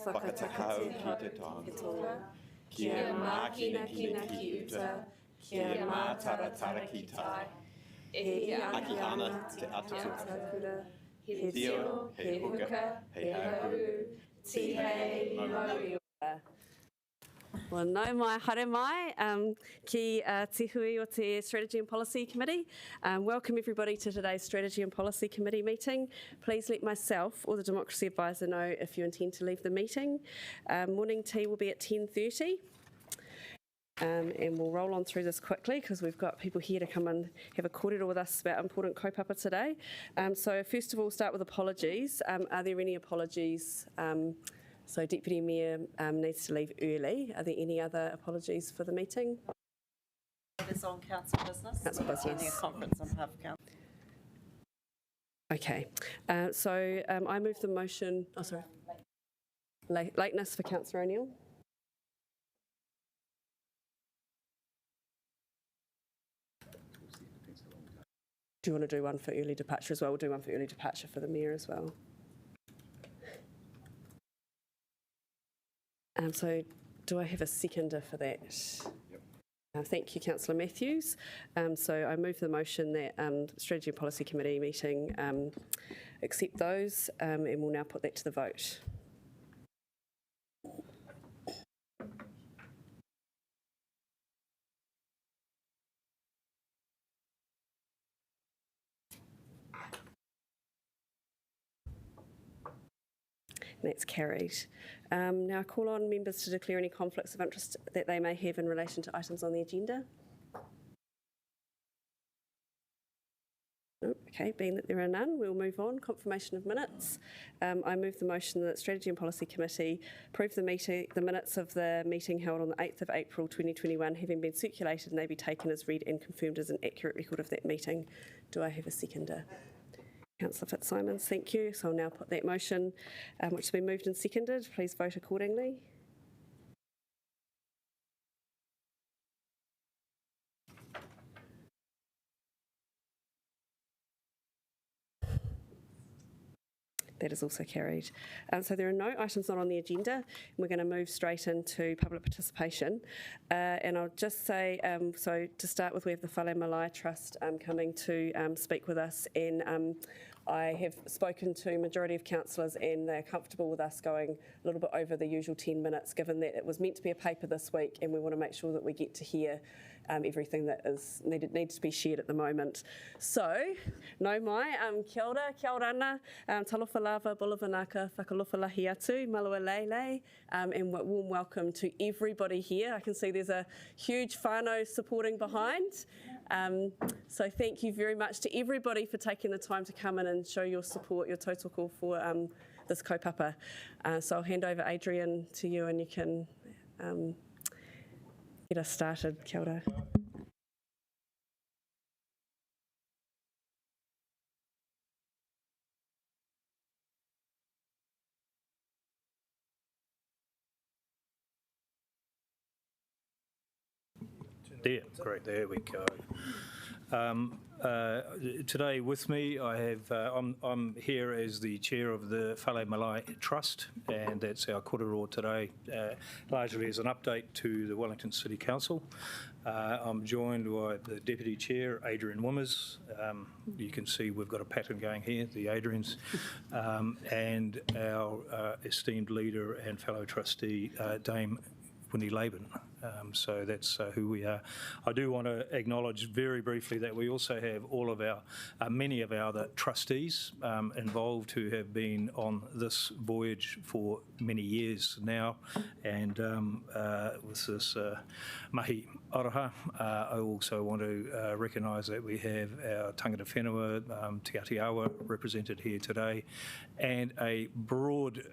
whakatakau ki te tonga, kia mākina kina ki uta, kia mātaratara ki tai, he aki ana te atukura, he tio, he huka, he hauhu, tihei mauiora. Well, nau mai, haere mai, ki te hui o te Strategy and Policy Committee. Welcome everybody to today's Strategy and Policy Committee meeting. Please let myself or the Democracy Advisor know if you intend to leave the meeting. Morning tea will be at 10:30. And we'll roll on through this quickly because we've got people here to come and have a kōrero with us about important kaupapa today. So first of all, start with apologies. Are there any apologies? So Deputy Mayor needs to leave early. Are there any other apologies for the meeting? It's on council business. Council business. A conference on behalf of council. Okay. So I move the motion. Oh, sorry. Lateness for Councillor O'Neill. Do you want to do one for early departure as well? We'll do one for early departure for the Mayor as well. So do I have a seconder for that? Yep. Thank you, Councillor Matthews. So I move the motion that Strategy and Policy Committee meeting accept those, and we'll now put that to the vote. That's carried. Now I call on members to declare any conflicts of interest that they may have in relation to items on the agenda. Okay, being that there are none, we'll move on. Confirmation of minutes. I move the motion that Strategy and Policy Committee approve the minutes of the meeting held on the 8th of April 2021 having been circulated and they be taken as read and confirmed as an accurate record of that meeting. Do I have a seconder? Councillor Fitzsimons, thank you. So I'll now put that motion, which has been moved and seconded. Please vote accordingly. That is also carried. So there are no items not on the agenda. And we're going to move straight into public participation. And I'll just say, so to start with, we have the Whale Malai Trust coming to speak with us. And I have spoken to a majority of councillors and they're comfortable with us going a little bit over the usual 10 minutes, given that it was meant to be a paper this week and we want to make sure that we get to hear everything that is needs to be shared at the moment. So, no mai, kia ora ana, talofa lava, bulavanaka, whakalofa lahi atu, malua leile, and warm welcome to everybody here. I can see there's a huge whānau supporting behind. So thank you very much to everybody for taking the time to come in and show your support, your tautoko for this kaupapa. So I'll hand over Adrian to you and you can get us started. Kia ora. There we go. Today with me I have, I'm here as the chair of the Whale Malai Trust, and that's our kōrero today, largely as an update to the Wellington City Council. I'm joined by the Deputy Chair, Adrian Wimmers. You can see we've got a pattern going here, the Adrians, and our esteemed leader and fellow trustee, Dame Winnie Laban. So that's who we are. I do want to acknowledge very briefly that we also have all of our, many of our other trustees involved who have been on this voyage for many years now, and with this mahi aroha, I also want to recognise that we have our tangata whenua, Te Atiawa, represented here today, and a broad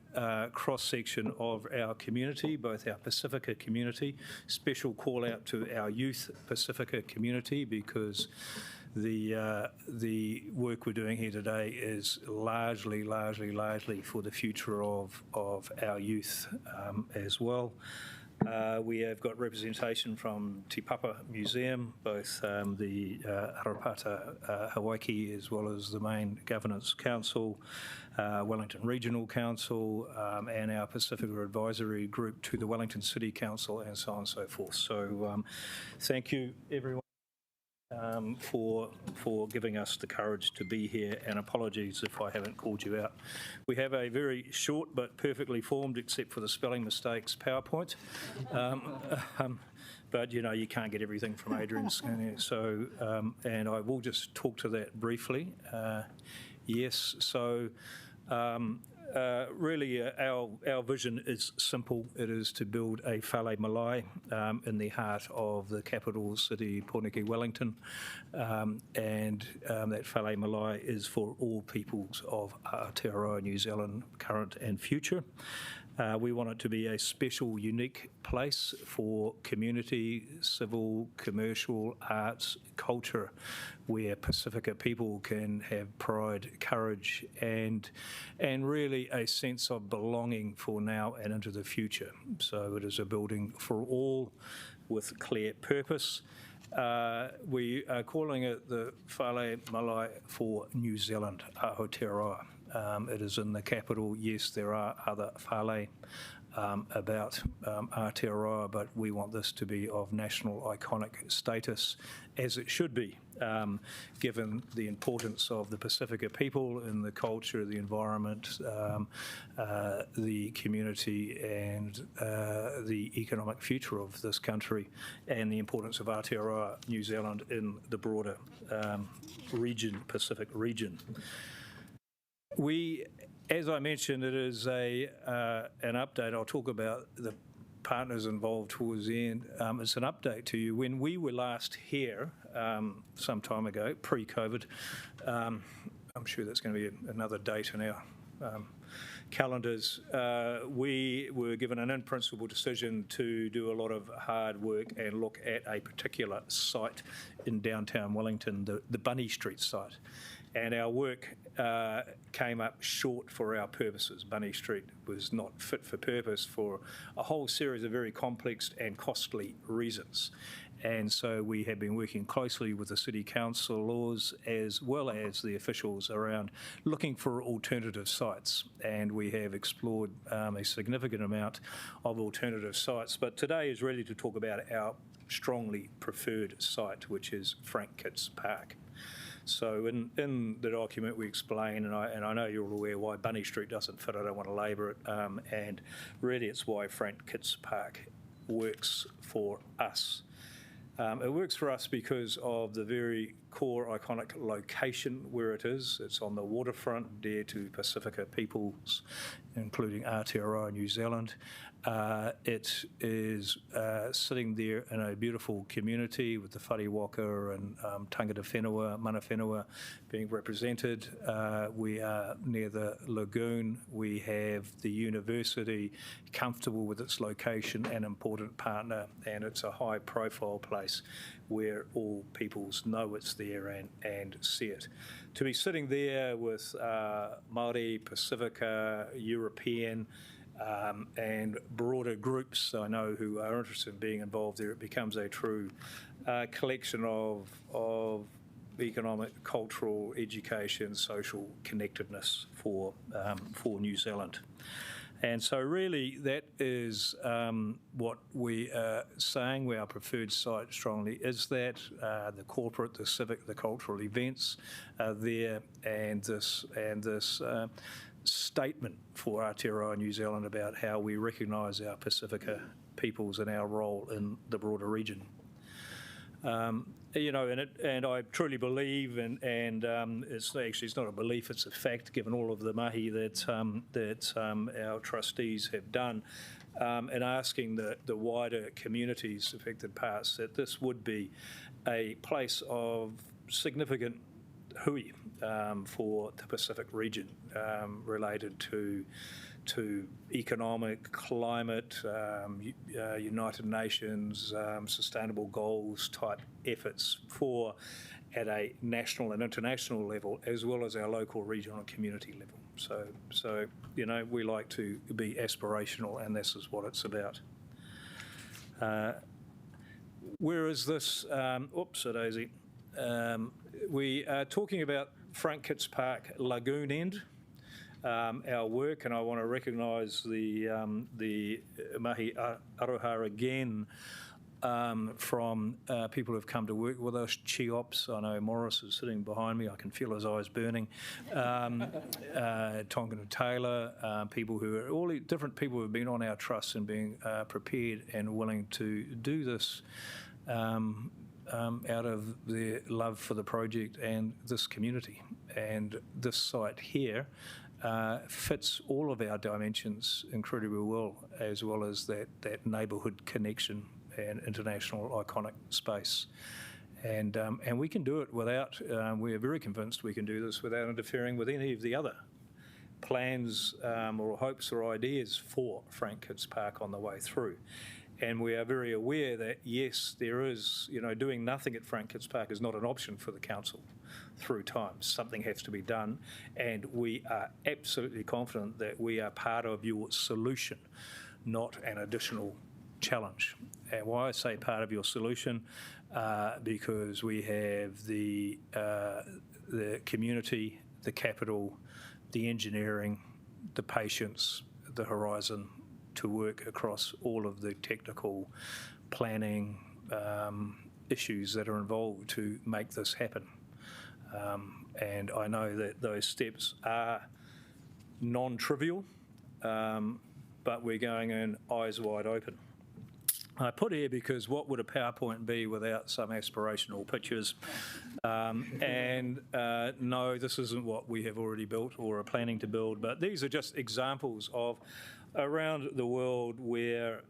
cross-section of our community, both our Pacifica community. Special call out to our youth Pacifica community, because the work we're doing here today is largely for the future of our youth as well. We have got representation from Te Papa Museum, both the Harapata Hawaii as well as the main Governance Council, Wellington Regional Council, and our Pacifica Advisory Group to the Wellington City Council, and so on and so forth. So thank you, everyone. For giving us the courage to be here, and apologies if I haven't called you out. We have a very short but perfectly formed, except for the spelling mistakes, PowerPoint. But, you know, you can't get everything from Adrian's. So, and I will just talk to that briefly. Yes, so really our vision is simple. It is to build a whale malai in the heart of the capital city, Pōneke, Wellington, and that whale malai is for all peoples of Aotearoa, New Zealand, current and future. We want it to be a special, unique place for community, civil, commercial, arts, culture, where Pacifica people can have pride, courage, and really a sense of belonging for now and into the future. So it is a building for all with clear purpose. We are calling it the Whale Malai for New Zealand, Aotearoa. It is in the capital. Yes, there are other whale about Aotearoa, but we want this to be of national iconic status, as it should be, given the importance of the Pacifica people in the culture, the environment, the community, and the economic future of this country, and the importance of Aotearoa, New Zealand, in the broader region, Pacific region. As I mentioned, it is an update. I'll talk about the partners involved towards the end. It's an update to you. When we were last here some time ago, pre-COVID, I'm sure that's going to be another date in our calendars, we were given an in-principle decision to do a lot of hard work and look at a particular site in downtown Wellington, the Bunny Street site. And our work came up short for our purposes. Bunny Street was not fit for purpose for a whole series of very complex and costly reasons. And so we have been working closely with the City Council laws as well as the officials around looking for alternative sites. And we have explored a significant amount of alternative sites. But today is really to talk about our strongly preferred site, which is Frank Kitts Park. So in the document we explain, and I know you're all aware why Bunny Street doesn't fit, I don't want to labour it, and really it's why Frank Kitts Park works for us. It works for us because of the very core iconic location where it is. It's on the waterfront, dear to Pacifica peoples, including Aotearoa, New Zealand. It is sitting there in a beautiful community with the whare waka and tangata whenua, mana whenua being represented. We are near the lagoon. We have the university, comfortable with its location, an important partner, and it's a high-profile place where all peoples know it's there and see it. To be sitting there with Māori, Pacifica, European, and broader groups I know who are interested in being involved there, it becomes a true collection of economic, cultural, education, social connectedness for New Zealand. And so really that is what we are saying. Our preferred site strongly is that the corporate, the civic, the cultural events are there, and this statement for Aotearoa New Zealand about how we recognise our Pacifica peoples and our role in the broader region. You know, and I truly believe, and it's not a belief, it's a fact, given all of the mahi that our trustees have done, and asking the wider communities, affected parts, that this would be a place of significant hui for the Pacific region, related to economic, climate, United Nations, sustainable goals type efforts at a national and international level, as well as our local, regional and community level. So you know, we like to be aspirational, and this is what it's about. Where is this? Oops-a-daisy. We are talking about Frank Kitts Park Lagoon End, our work, and I want to recognise the mahi aroha again from people who have come to work with us, CHIOPS. I know Morris is sitting behind me. I can feel his eyes burning. Tongan Taylor, people who are all different people who have been on our trust and being prepared and willing to do this out of their love for the project and this community. And this site here fits all of our dimensions incredibly well as that neighbourhood connection and international iconic space. And we can do it without, we are very convinced we can do this without interfering with any of the other plans or hopes or ideas for Frank Kitts Park on the way through. And we are very aware that, yes, there is, doing nothing at Frank Kitts Park is not an option for the council through time. Something has to be done, and we are absolutely confident that we are part of your solution, not an additional challenge. And why I say part of your solution, because we have the community, the capital, the engineering, the patience, the horizon to work across all of the technical planning issues that are involved to make this happen. And I know that those steps are non-trivial, but we're going in eyes wide open. I put here because what would a PowerPoint be without some aspirational pictures? No, this isn't what we have already built or are planning to build, but these are just examples of around the world where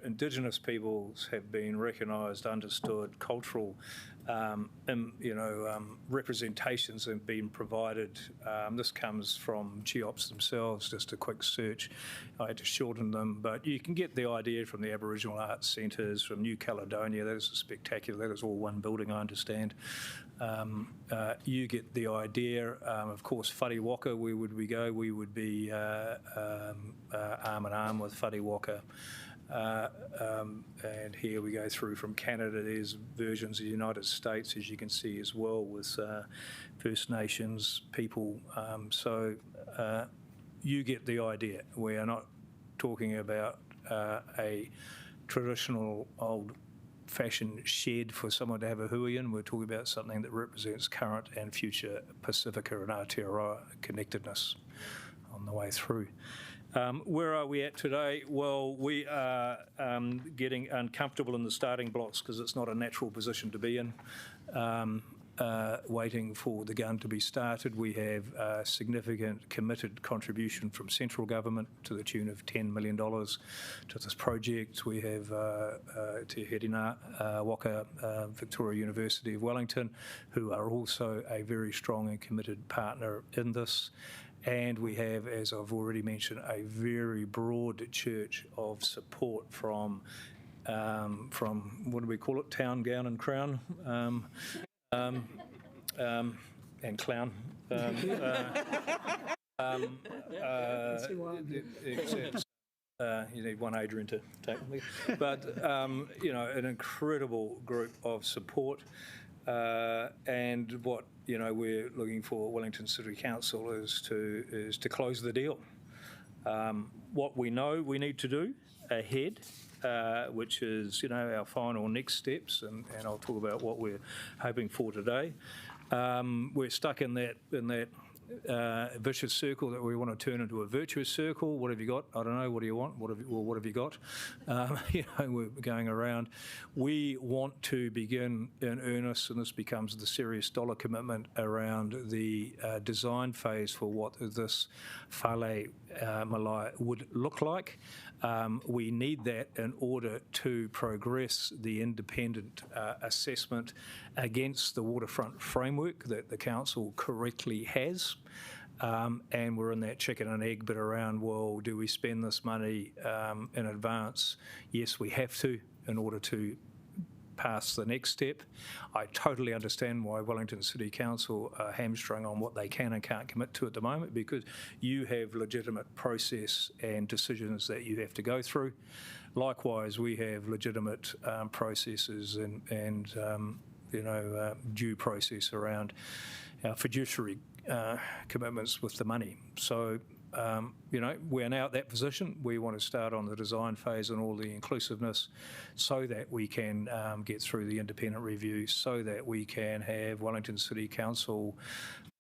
Indigenous peoples have been recognised, understood, cultural representations have been provided. This comes from CHIOPS themselves, just a quick search. I had to shorten them, but you can get the idea from the Aboriginal Arts Centres, from New Caledonia. That is spectacular. That is all one building, I understand. You get the idea. Of course, Whare Waka, where would we go? We would be arm in arm with Whare Waka. And here we go through from Canada. There's versions of the United States, as you can see as well, with First Nations people. So you get the idea. We are not talking about a traditional old-fashioned shed for someone to have a hui in. We're talking about something that represents current and future Pacifica and Aotearoa connectedness on the way through. Where are we at today? Well, we are getting uncomfortable in the starting blocks because it's not a natural position to be in. Waiting for the gun to be started. We have a significant committed contribution from central government to the tune of $10 million to this project. We have Te Herina Waka, Victoria University of Wellington, who are also a very strong and committed partner in this. And we have, as I've already mentioned, a very broad church of support from what do we call it? Town, gown and crown? And clown. Except you need one Adrian to take me. But, an incredible group of support. And what we're looking for Wellington City Council is to close the deal. What we know we need to do ahead, which is our final next steps, and I'll talk about what we're hoping for today. We're stuck in that vicious circle that we want to turn into a virtuous circle. What have you got? I don't know. What do you want? What have you got? We're going around. We want to begin in earnest, and this becomes the serious dollar commitment around the design phase for what this Whare Malai would look like. We need that in order to progress the independent assessment against the waterfront framework that the council correctly has. And we're in that chicken and egg bit around, well, do we spend this money in advance? Yes, we have to in order to past the next step. I totally understand why Wellington City Council are hamstrung on what they can and can't commit to at the moment, because you have legitimate process and decisions that you have to go through. Likewise, we have legitimate processes and due process around our fiduciary commitments with the money. So, we're now at that position. We want to start on the design phase and all the inclusiveness so that we can get through the independent review, so that we can have Wellington City Council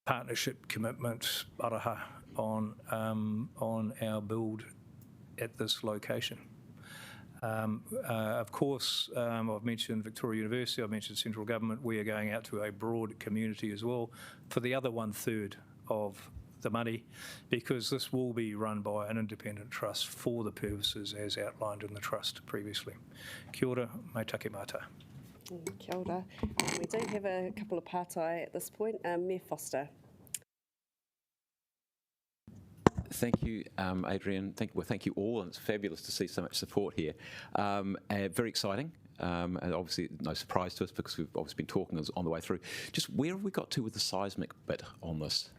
partnership commitment, araha, on our build at this location. Of course, I've mentioned Victoria University, I've mentioned central government. We are going out to a broad community as well for the other 1/3 of the money, because this will be run by an independent trust for the purposes as outlined in the trust previously. Kia ora, mai take mata. Kia ora. We do have a couple of pārtai at this point. Mayor Foster. Thank you, Adrian. Thank you all, and it's fabulous to see so much support here. Very exciting, and obviously no surprise to us because we've obviously been talking on the way through. Just where have we got to with the seismic bit on this?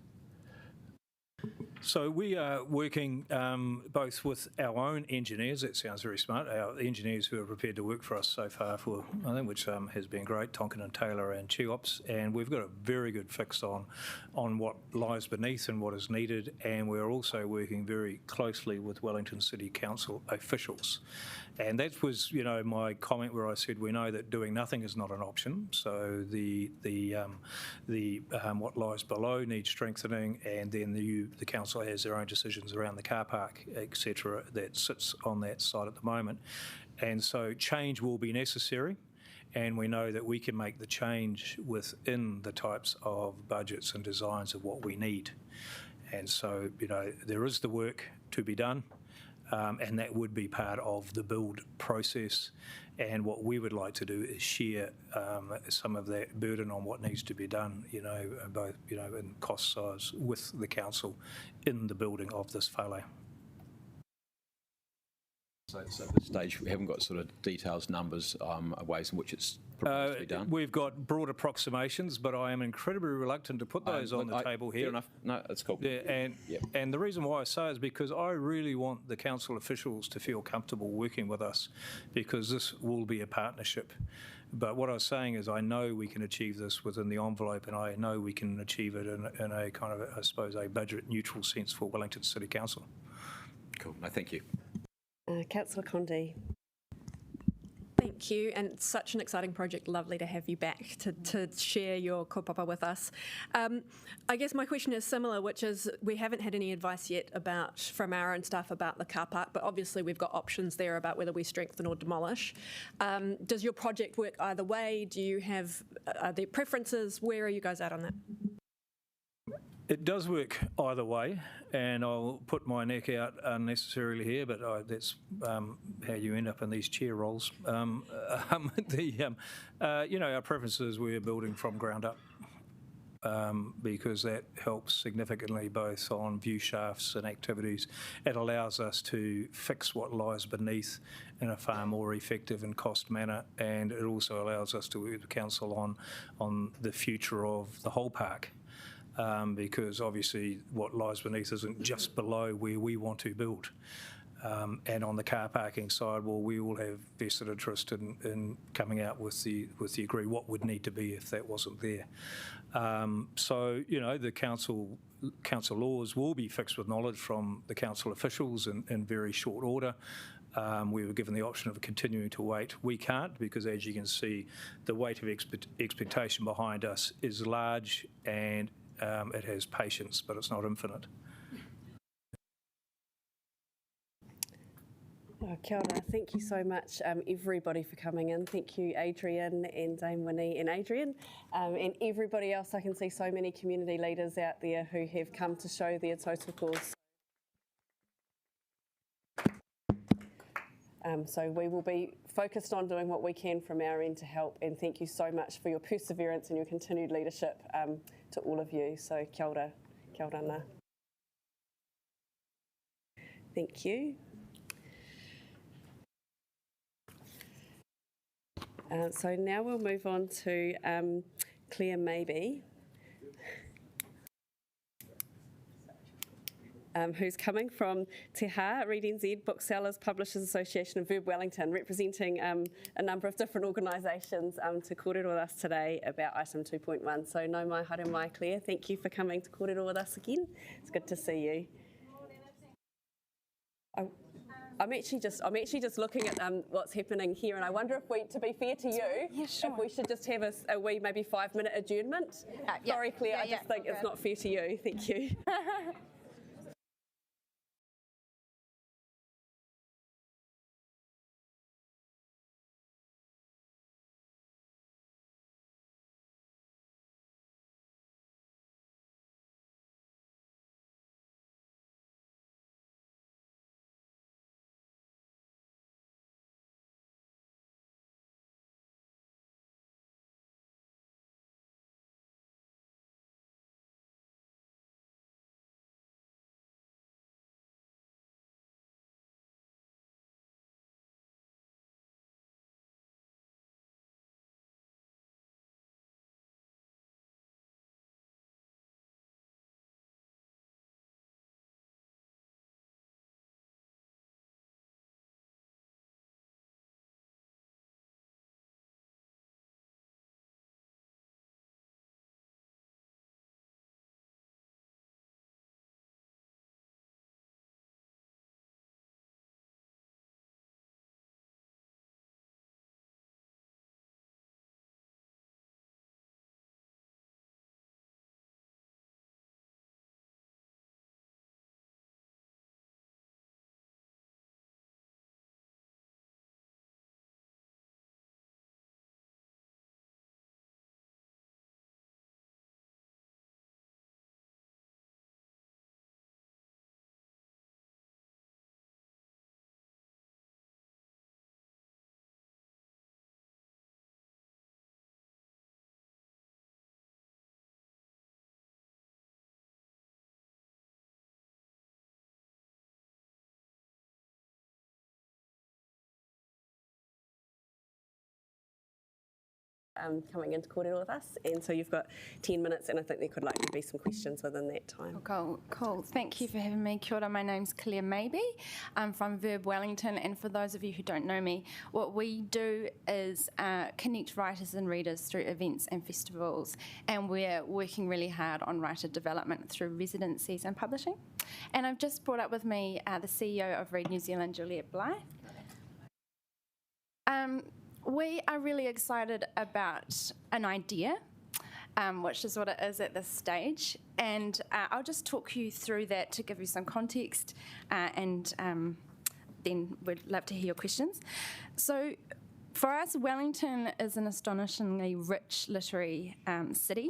So we are working both with our own engineers. That sounds very smart. Our engineers who are prepared to work for us so far, which has been great, Tonkin and Taylor and Cheops, and we've got a very good fix on what lies beneath and what is needed. And we're also working very closely with Wellington City Council officials. And that was, my comment where I said we know that doing nothing is not an option. So the what lies below needs strengthening, and then the council has their own decisions around the car park, etc., that sits on that site at the moment. And so change will be necessary, and we know that we can make the change within the types of budgets and designs of what we need. And so, there is the work to be done. And that would be part of the build process. And what we would like to do is share some of that burden on what needs to be done, both, in cost size with the council in the building of this whale. So at this stage, we haven't got sort of details, numbers, ways in which it's proposed to be done? We've got broad approximations, but I am incredibly reluctant to put those on the table here. Fair enough. No, that's cool. Yeah, and the reason why I say is because I really want the council officials to feel comfortable working with us, because this will be a partnership. But what I was saying is I know we can achieve this within the envelope, and I know we can achieve it in a kind of, I suppose, a budget-neutral sense for Wellington City Council. Cool. No, thank you. Councillor Condi. Thank you, and it's such an exciting project. Lovely to have you back to share your kaupapa with us. I guess my question is similar, which is we haven't had any advice yet from our own staff about the car park, but obviously we've got options there about whether we strengthen or demolish. Does your project work either way? Do you have are there preferences? Where are you guys at on that? It does work either way, and I'll put my neck out unnecessarily here, but that's how you end up in these chair roles. Our preference is we're building from ground up, because that helps significantly both on view shafts and activities. It allows us to fix what lies beneath in a far more effective and cost manner, and it also allows us to work with the council on the future of the whole park. Because obviously what lies beneath isn't just below where we want to build. And on the car parking side, well, we will have vested interest in coming out with the agree what would need to be if that wasn't there. So, the council laws will be fixed with knowledge from the council officials in very short order. We were given the option of continuing to wait. We can't, because as you can see, the weight of expectation behind us is large, and it has patience, but it's not infinite. Kia ora. Thank you so much, everybody, for coming in. Thank you, Adrian and Dame Winnie and Adrian, and everybody else. I can see so many community leaders out there who have come to show their tautoko. So we will be focused on doing what we can from our end to help, and thank you so much for your perseverance and your continued leadership to all of you. So kia ora na. Thank you. So now we'll move on to Claire Maybe, who's coming from Te Ha, Read NZ, Booksellers Publishers Association of Verb Wellington, representing a number of different organisations to kōrero with us today about item 2.1. So nau mai, haere mai, Claire. Thank you for coming to kōrero with us again. It's good to see you. I'm actually just looking at what's happening here, and I wonder if we, to be fair to you, if we should just have a wee maybe 5-minute adjournment. Sorry, Claire, I just think it's not fair to you. Thank you. Coming into kōrero with us, and so you've got 10 minutes, and I think there could likely be some questions within that time. Cool. Thank you for having me. Kia ora, my name's Claire Maybe. I'm from Verb Wellington, and for those of you who don't know me, what we do is connect writers and readers through events and festivals, and we're working really hard on writer development through residencies and publishing. And I've just brought up with me the CEO of Read New Zealand, Juliette Blythe. We are really excited about an idea, which is what it is at this stage, and I'll just talk you through that to give you some context, and then we'd love to hear your questions. So for us, Wellington is an astonishingly rich literary city.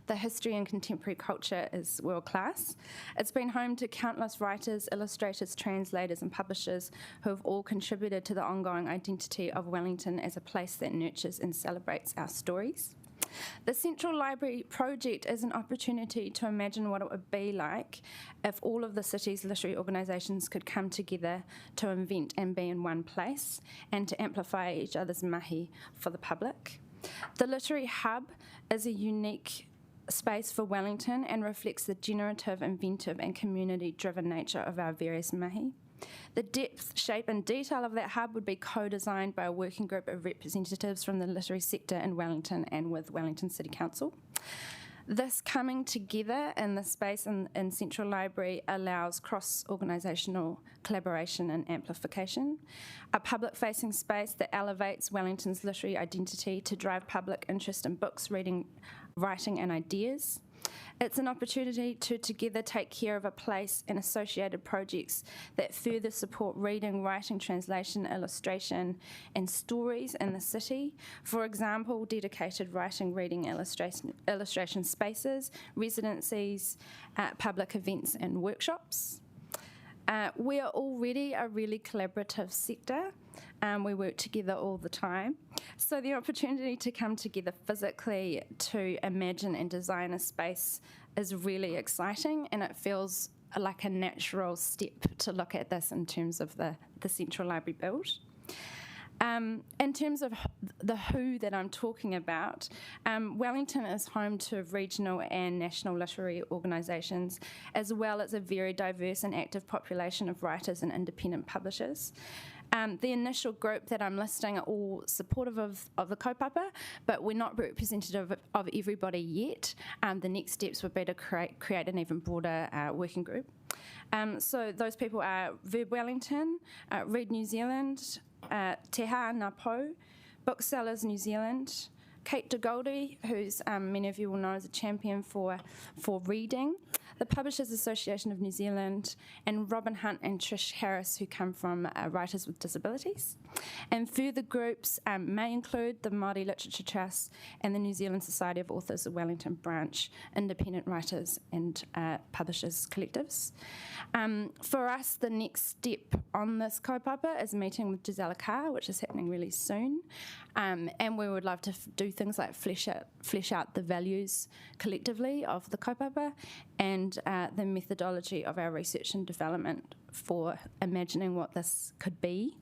The history and contemporary culture is world class. It's been home to countless writers, illustrators, translators and publishers who have all contributed to the ongoing identity of Wellington as a place that nurtures and celebrates our stories. The Central Library project is an opportunity to imagine what it would be like if all of the city's literary organisations could come together to invent and be in one place and to amplify each other's mahi for the public. The Literary Hub is a unique space for Wellington and reflects the generative, inventive and community-driven nature of our various mahi. The depth, shape and detail of that hub would be co-designed by a working group of representatives from the literary sector in Wellington and with Wellington City Council. This coming together in the space in Central Library allows cross-organisational collaboration and amplification, a public-facing space that elevates Wellington's literary identity to drive public interest in books, reading, writing and ideas. It's an opportunity to together take care of a place and associated projects that further support reading, writing, translation, illustration and stories in the city. For example, dedicated writing, reading, illustration spaces, residencies, public events and workshops. We are already a really collaborative sector. We work together all the time. So the opportunity to come together physically to imagine and design a space is really exciting, and it feels like a natural step to look at this in terms of the Central Library build. In terms of the who that I'm talking about, Wellington is home to regional and national literary organisations, as well as a very diverse and active population of writers and independent publishers. The initial group that I'm listing are all supportive of the kaupapa, but we're not representative of everybody yet. The next steps would be to create an even broader working group. So those people are Verb Wellington, Read New Zealand, Te Haa Ngā Po, Booksellers New Zealand, Kate de Goldie, who's many of you will know is a champion for reading, the Publishers Association of New Zealand, and Robin Hunt and Trish Harris, who come from Writers with Disabilities. And further groups may include the Māori Literature Trust and the New Zealand Society of Authors of Wellington branch, independent writers and publishers collectives. For us, the next step on this kaupapa is meeting with Gisela Carr, which is happening really soon. And we would love to do things like flesh out the values collectively of the kaupapa and the methodology of our research and development for imagining what this could be.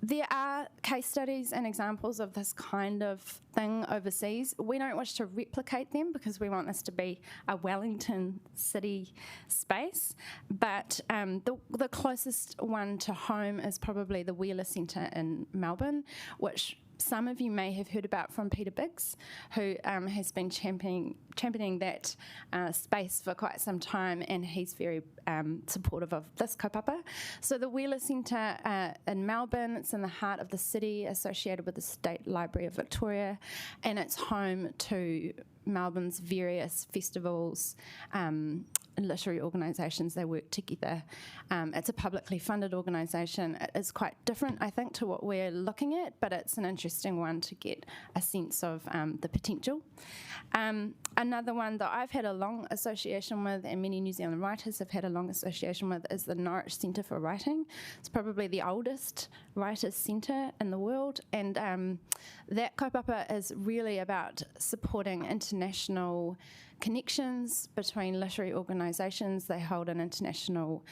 There are case studies and examples of this kind of thing overseas. We don't wish to replicate them because we want this to be a Wellington city space, but the closest one to home is probably the Wheeler Centre in Melbourne, which some of you may have heard about from Peter Biggs, who has been championing that space for quite some time, and he's very supportive of this kaupapa. So the Wheeler Centre in Melbourne, it's in the heart of the city, associated with the State Library of Victoria, and it's home to Melbourne's various festivals, literary organisations. They work together. It's a publicly funded organisation. It is quite different, I think, to what we're looking at, but it's an interesting one to get a sense of the potential. Another one that I've had a long association with, and many New Zealand writers have had a long association with, is the Norwich Centre for Writing. It's probably the oldest writers' centre in the world, and that kaupapa is really about supporting international connections between literary organisations. They hold an international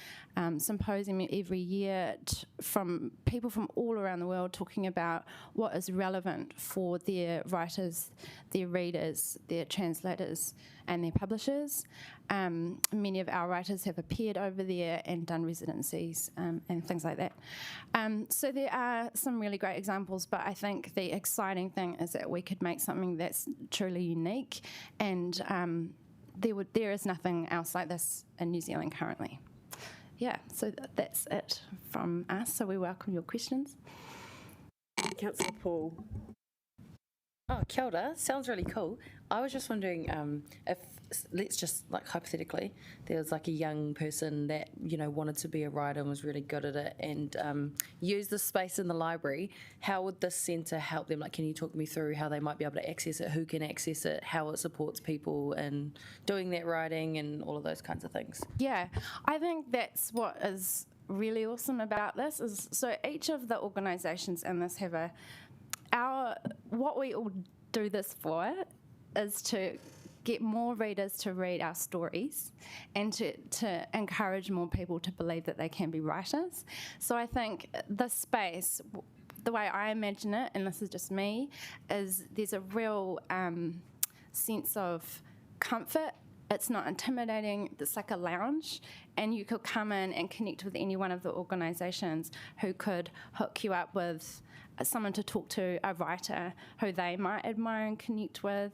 symposium every year from people from all around the world talking about what is relevant for their writers, their readers, their translators and their publishers. Many of our writers have appeared over there and done residencies and things like that. So there are some really great examples, but I think the exciting thing is that we could make something that's truly unique, and there is nothing else like this in New Zealand currently. Yeah, so that's it from us. So we welcome your questions. Councillor Paul. Oh, kia ora. Sounds really cool. I was just wondering if, let's just, like, hypothetically, there was like a young person that, you know, wanted to be a writer and was really good at it and used the space in the library. How would this centre help them? Like, can you talk me through how they might be able to access it, who can access it, how it supports people in doing that writing and all of those kinds of things? Yeah, I think that's what is really awesome about this is, so each of the organisations in this have what we all do this for is to get more readers to read our stories and to encourage more people to believe that they can be writers. So I think this space, the way I imagine it, and this is just me, is there's a real sense of comfort. It's not intimidating. It's like a lounge, and you could come in and connect with any one of the organisations who could hook you up with someone to talk to, a writer who they might admire and connect with.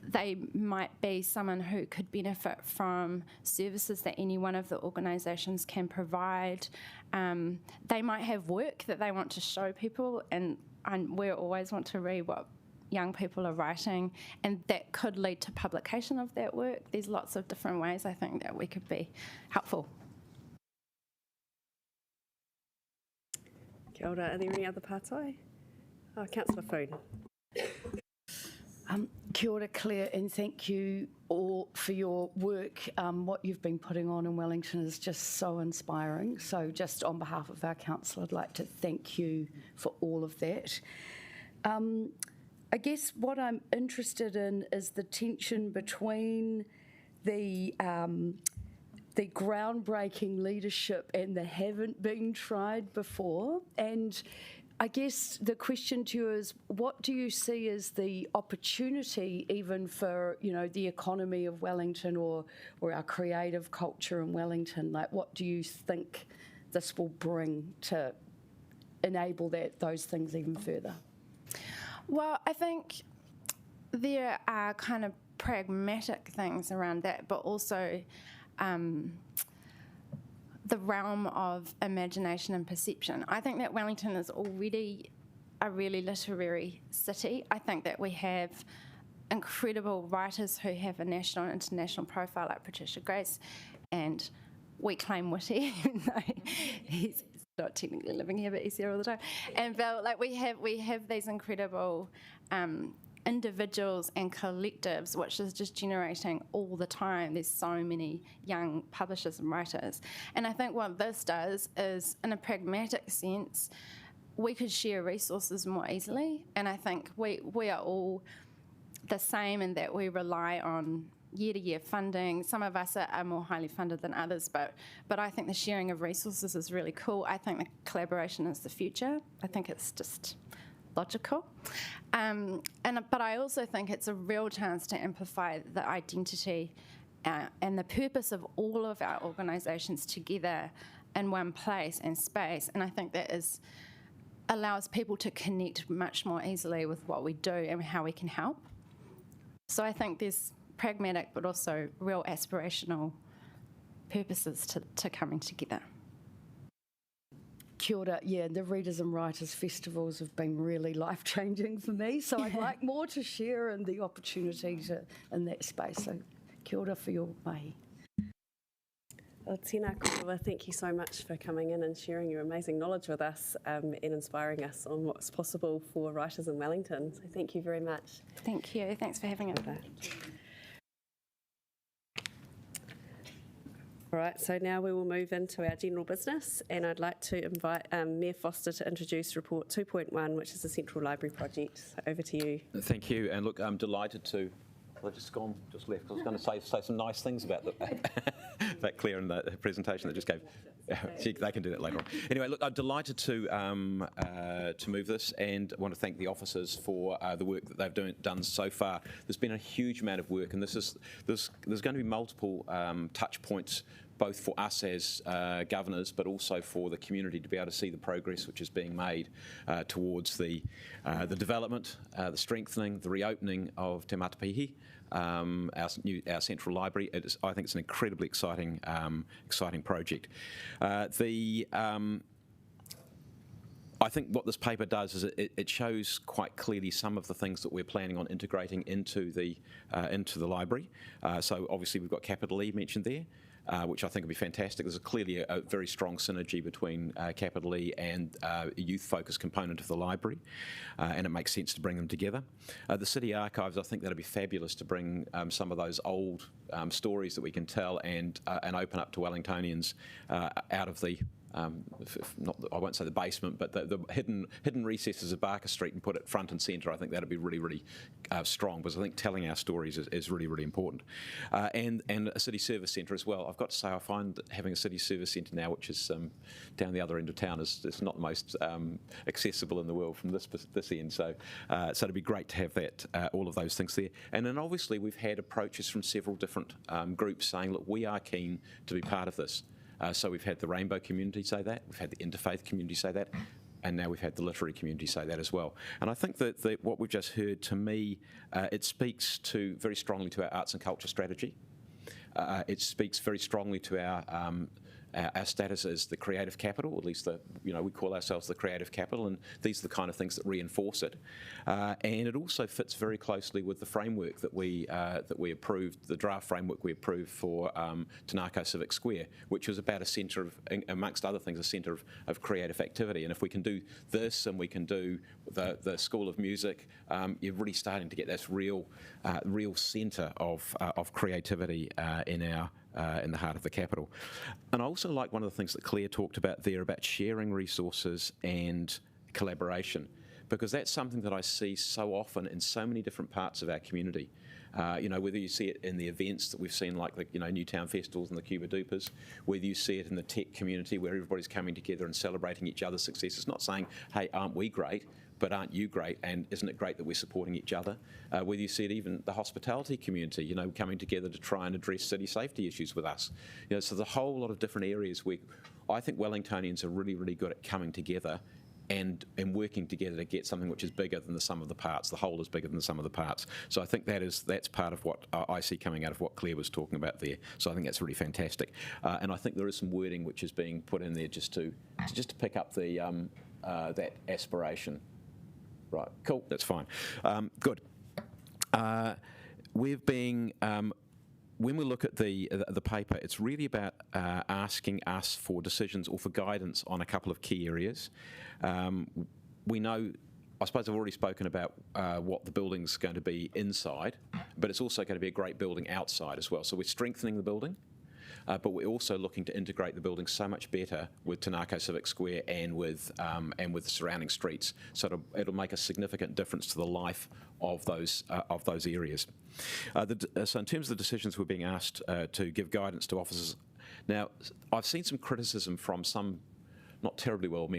They might be someone who could benefit from services that any one of the organisations can provide. They might have work that they want to show people, and we always want to read what young people are writing, and that could lead to publication of that work. There's lots of different ways I think that we could be helpful. Kia ora. Are there any other pātai? Oh, Councillor Foon. Kia ora, Claire, and thank you all for your work. What you've been putting on in Wellington is just so inspiring. So just on behalf of our council, I'd like to thank you for all of that. I guess what I'm interested in is the tension between the the groundbreaking leadership and the haven't been tried before. And I guess the question to you is, what do you see as the opportunity even for, the economy of Wellington or our creative culture in Wellington? Like, what do you think this will bring to enable those things even further? Well, I think there are kind of pragmatic things around that, but also the realm of imagination and perception. I think that Wellington is already a really literary city. I think that we have incredible writers who have a national and international profile, like Patricia Grace, and we claim Witty, even though he's not technically living here, but he's here all the time. And Bill, we have these incredible individuals and collectives, which is just generating all the time. There's so many young publishers and writers. And I think what this does is, in a pragmatic sense, we could share resources more easily. And I think we are all the same in that we rely on year-to-year funding. Some of us are more highly funded than others, but I think the sharing of resources is really cool. I think the collaboration is the future. I think it's just logical. But I also think it's a real chance to amplify the identity and the purpose of all of our organisations together in one place and space. And I think that allows people to connect much more easily with what we do and how we can help. So I think there's pragmatic but also real aspirational purposes to coming together. Kia ora. Yeah, the Readers and Writers Festivals have been really life-changing for me, so I'd like more to share in the opportunities in that space. So kia ora for your mahi. Well, tēnā koutou, thank you so much for coming in and sharing your amazing knowledge with us and inspiring us on what's possible for writers in Wellington. So thank you very much. Thank you. Thanks for having us. All right, so now we will move into our general business, and I'd like to invite Mayor Foster to introduce Report 2.1, which is the Central Library Project. So over to you. Thank you, and look, I'm delighted to. I've just left. I was going to say some nice things about that Claire in the presentation that just gave. They can do that later on. Anyway, look, I'm delighted to move this, and want to thank the officers for the work that they've done so far. There's been a huge amount of work, and there's going to be multiple touch points, both for us as governors, but also for the community to be able to see the progress which is being made towards the development, the strengthening, the reopening of Te Matapihi, our central library. I think it's an incredibly exciting project. I think what this paper does is it shows quite clearly some of the things that we're planning on integrating into the library. So obviously we've got Capital E mentioned there, which I think will be fantastic. There's clearly a very strong synergy between Capital E and a youth-focused component of the library, and it makes sense to bring them together. The City Archives, I think that'll be fabulous to bring some of those old stories that we can tell and open up to Wellingtonians out of the I won't say the basement, but the hidden recesses of Barker Street, and put it front and centre. I think that'd be really, really strong, because I think telling our stories is really, really important. And a city service centre as well. I've got to say, I find that having a city service centre now, which is down the other end of town, is not the most accessible in the world from this end. So it'd be great to have that, all of those things there. And then obviously we've had approaches from several different groups saying, look, we are keen to be part of this. So we've had the rainbow community say that, we've had the interfaith community say that, and now we've had the literary community say that as well. And I think that what we've just heard, to me, it speaks very strongly to our arts and culture strategy. It speaks very strongly to our status as the creative capital, at least we call ourselves the creative capital, and these are the kind of things that reinforce it. And it also fits very closely with the framework that we approved, the draft framework we approved for Tanako Civic Square, which was about a centre of, amongst other things, a centre of creative activity. And if we can do this, and we can do the School of Music, you're really starting to get this real centre of creativity in the heart of the capital. And I also like one of the things that Claire talked about there, about sharing resources and collaboration, because that's something that I see so often in so many different parts of our community. Whether you see it in the events that we've seen, like the Newtown festivals and the Cuba Dupers, whether you see it in the tech community where everybody's coming together and celebrating each other's successes, not saying, hey, aren't we great, but aren't you great, and isn't it great that we're supporting each other? Whether you see it even the hospitality community, coming together to try and address city safety issues with us. So there's a whole lot of different areas where I think Wellingtonians are really, really good at coming together and working together to get something which is bigger than the sum of the parts. The whole is bigger than the sum of the parts. So I think that's part of what I see coming out of what Claire was talking about there. So I think that's really fantastic. And I think there is some wording which is being put in there just to pick up the that aspiration. Right, cool, that's fine. Good. We've been, when we look at the paper, it's really about asking us for decisions or for guidance on a couple of key areas. We know, I suppose I've already spoken about what the building's going to be inside, but it's also going to be a great building outside as well. So we're strengthening the building. But we're also looking to integrate the building so much better with Tanako Civic Square and with the surrounding streets, so it'll make a significant difference to the life of those areas. So in terms of the decisions we're being asked to give guidance to officers, now I've seen some criticism from some not terribly well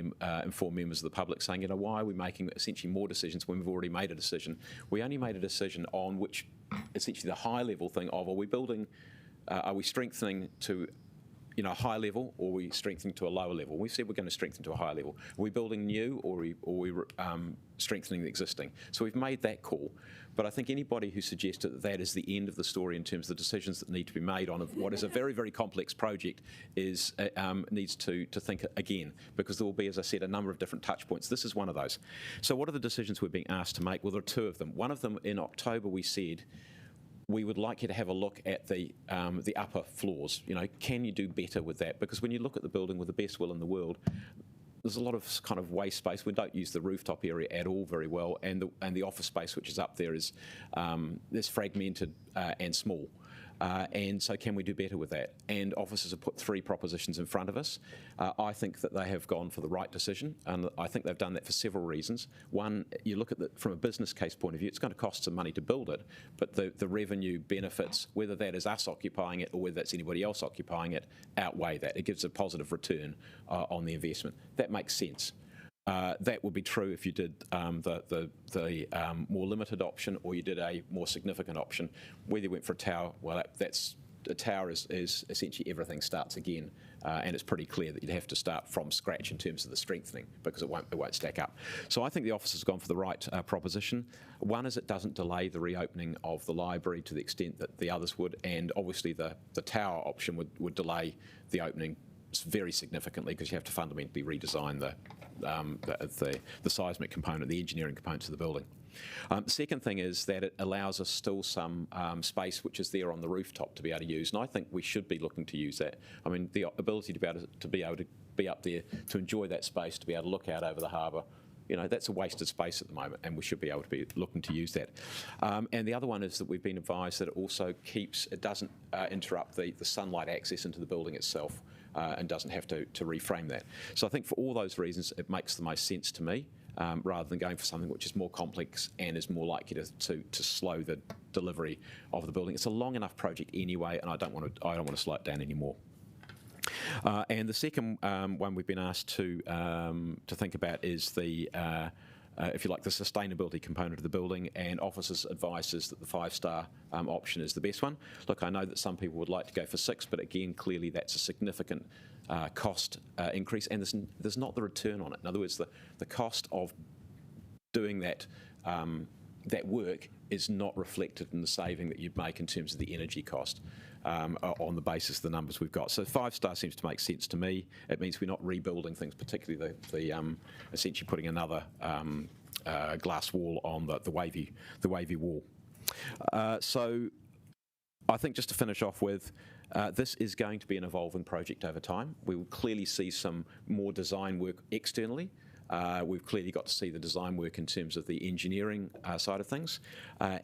informed members of the public saying, why are we making essentially more decisions when we've already made a decision? We only made a decision on which essentially the high level thing of are we strengthening to a high level, or are we strengthening to a lower level? We said we're going to strengthen to a higher level. Are we building new, or are we strengthening the existing? So we've made that call. But I think anybody who suggested that is the end of the story in terms of the decisions that need to be made on what is a very, very complex project needs to think again, because there will be, as I said, a number of different touch points. This is one of those. So what are the decisions we're being asked to make? Well, there are two of them. One of them, in October, we said, we would like you to have a look at the upper floors. Can you do better with that? Because when you look at the building with the best will in the world, there's a lot of kind of waste space. We don't use the rooftop area at all very well, and the office space which is up there is fragmented and small. And so can we do better with that? And officers have put three propositions in front of us. I think that they have gone for the right decision, and I think they've done that for several reasons. One, you look at it from a business case point of view, it's going to cost some money to build it, but the revenue benefits, whether that is us occupying it or whether that's anybody else occupying it, outweigh that. It gives a positive return on the investment. That makes sense. That would be true if you did the more limited option, or you did a more significant option. Whether you went for a tower, well, a tower is essentially everything starts again, and it's pretty clear that you'd have to start from scratch in terms of the strengthening, because it won't stack up. So I think the officers have gone for the right proposition. One is it doesn't delay the reopening of the library to the extent that the others would, and obviously the tower option would delay the opening very significantly, because you have to fundamentally redesign the seismic component, the engineering components of the building. The second thing is that it allows us still some space which is there on the rooftop to be able to use, and I think we should be looking to use that. I mean, the ability to be able to be up there, to enjoy that space, to be able to look out over the harbour, that's a wasted space at the moment, and we should be able to be looking to use that. And the other one is that we've been advised that it doesn't interrupt the sunlight access into the building itself, and doesn't have to reframe that. So I think for all those reasons, it makes the most sense to me, rather than going for something which is more complex and is more likely to slow the delivery of the building. It's a long enough project anyway, and I don't want to slow it down anymore. And the second one we've been asked to think about is if you like, the sustainability component of the building, and officers' advice is that the 5-star option is the best one. Look, I know that some people would like to go for 6, but again, clearly that's a significant cost increase, and there's not the return on it. In other words, the cost of doing that work is not reflected in the saving that you'd make in terms of the energy cost on the basis of the numbers we've got. So 5-star seems to make sense to me. It means we're not rebuilding things, particularly essentially putting another glass wall on the wavy wall. So I think just to finish off with, this is going to be an evolving project over time. We will clearly see some more design work externally. We've clearly got to see the design work in terms of the engineering side of things,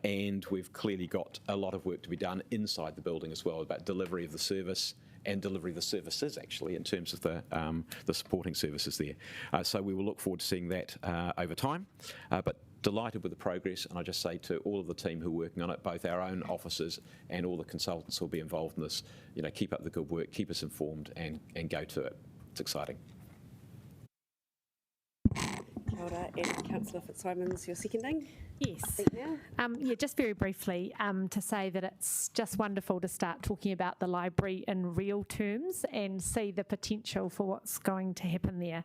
and we've clearly got a lot of work to be done inside the building as well, about delivery of the service and delivery of the services, actually, in terms of the supporting services there. So we will look forward to seeing that over time. But delighted with the progress, and I just say to all of the team who are working on it, both our own officers and all the consultants who will be involved in this, keep up the good work, keep us informed, and go to it. It's exciting. Kia ora, and Councillor Fitzsimons, you're seconding? Yes. Now. Just very briefly to say that it's just wonderful to start talking about the library in real terms and see the potential for what's going to happen there.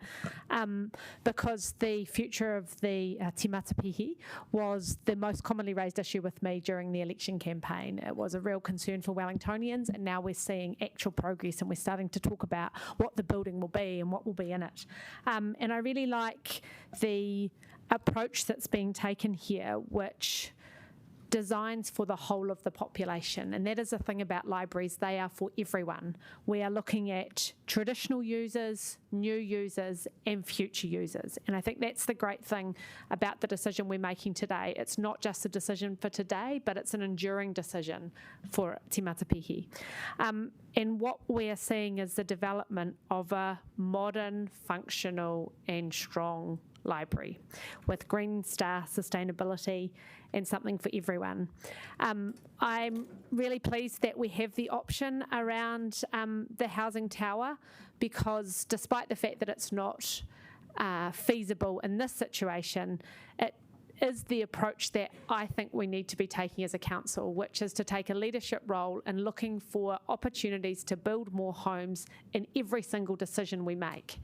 Because the future of the Te Matapihi was the most commonly raised issue with me during the election campaign. It was a real concern for Wellingtonians, and now we're seeing actual progress, and we're starting to talk about what the building will be and what will be in it. And I really like the approach that's being taken here, which designs for the whole of the population. And that is the thing about libraries, they are for everyone. We are looking at traditional users, new users, and future users. And I think that's the great thing about the decision we're making today. It's not just a decision for today, but it's an enduring decision for Te Matapihi. And what we are seeing is the development of a modern, functional, and strong library with Green Star sustainability and something for everyone. I'm really pleased that we have the option around the housing tower, because despite the fact that it's not feasible in this situation, it is the approach that I think we need to be taking as a council, which is to take a leadership role in looking for opportunities to build more homes in every single decision we make.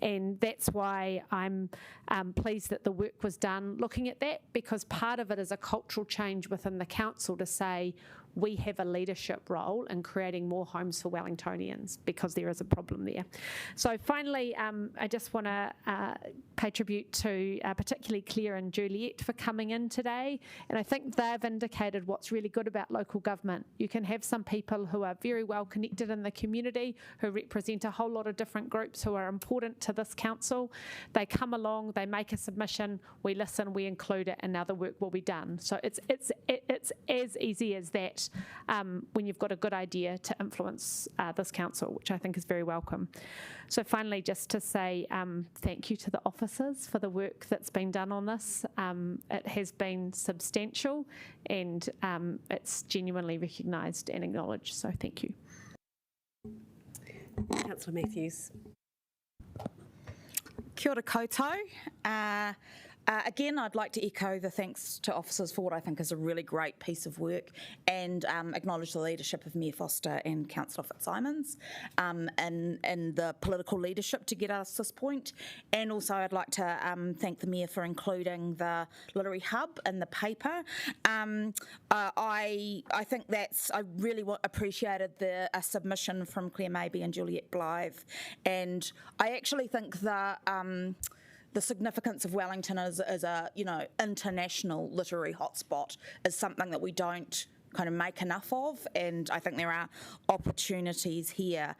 And that's why I'm pleased that the work was done looking at that, because part of it is a cultural change within the council to say we have a leadership role in creating more homes for Wellingtonians, because there is a problem there. So finally, I just want to pay tribute to particularly Claire and Juliet for coming in today. And I think they've indicated what's really good about local government. You can have some people who are very well connected in the community, who represent a whole lot of different groups who are important to this council. They come along, they make a submission, we listen, we include it, and now the work will be done. So it's as easy as that. When you've got a good idea to influence this council, which I think is very welcome. So finally, just to say thank you to the officers for the work that's been done on this. It has been substantial, and it's genuinely recognised and acknowledged, so thank you. Councillor Matthews. Kia ora koutou. Again, I'd like to echo the thanks to officers for what I think is a really great piece of work, and acknowledge the leadership of Mayor Foster and Councillor Fitzsimons and the political leadership to get us to this point. And also I'd like to thank the Mayor for including the Literary Hub in the paper. I think I really appreciated the submission from Claire Mabey and Juliet Blythe, and I actually think that the significance of Wellington as a international literary hotspot is something that we don't kind of make enough of, and I think there are opportunities here.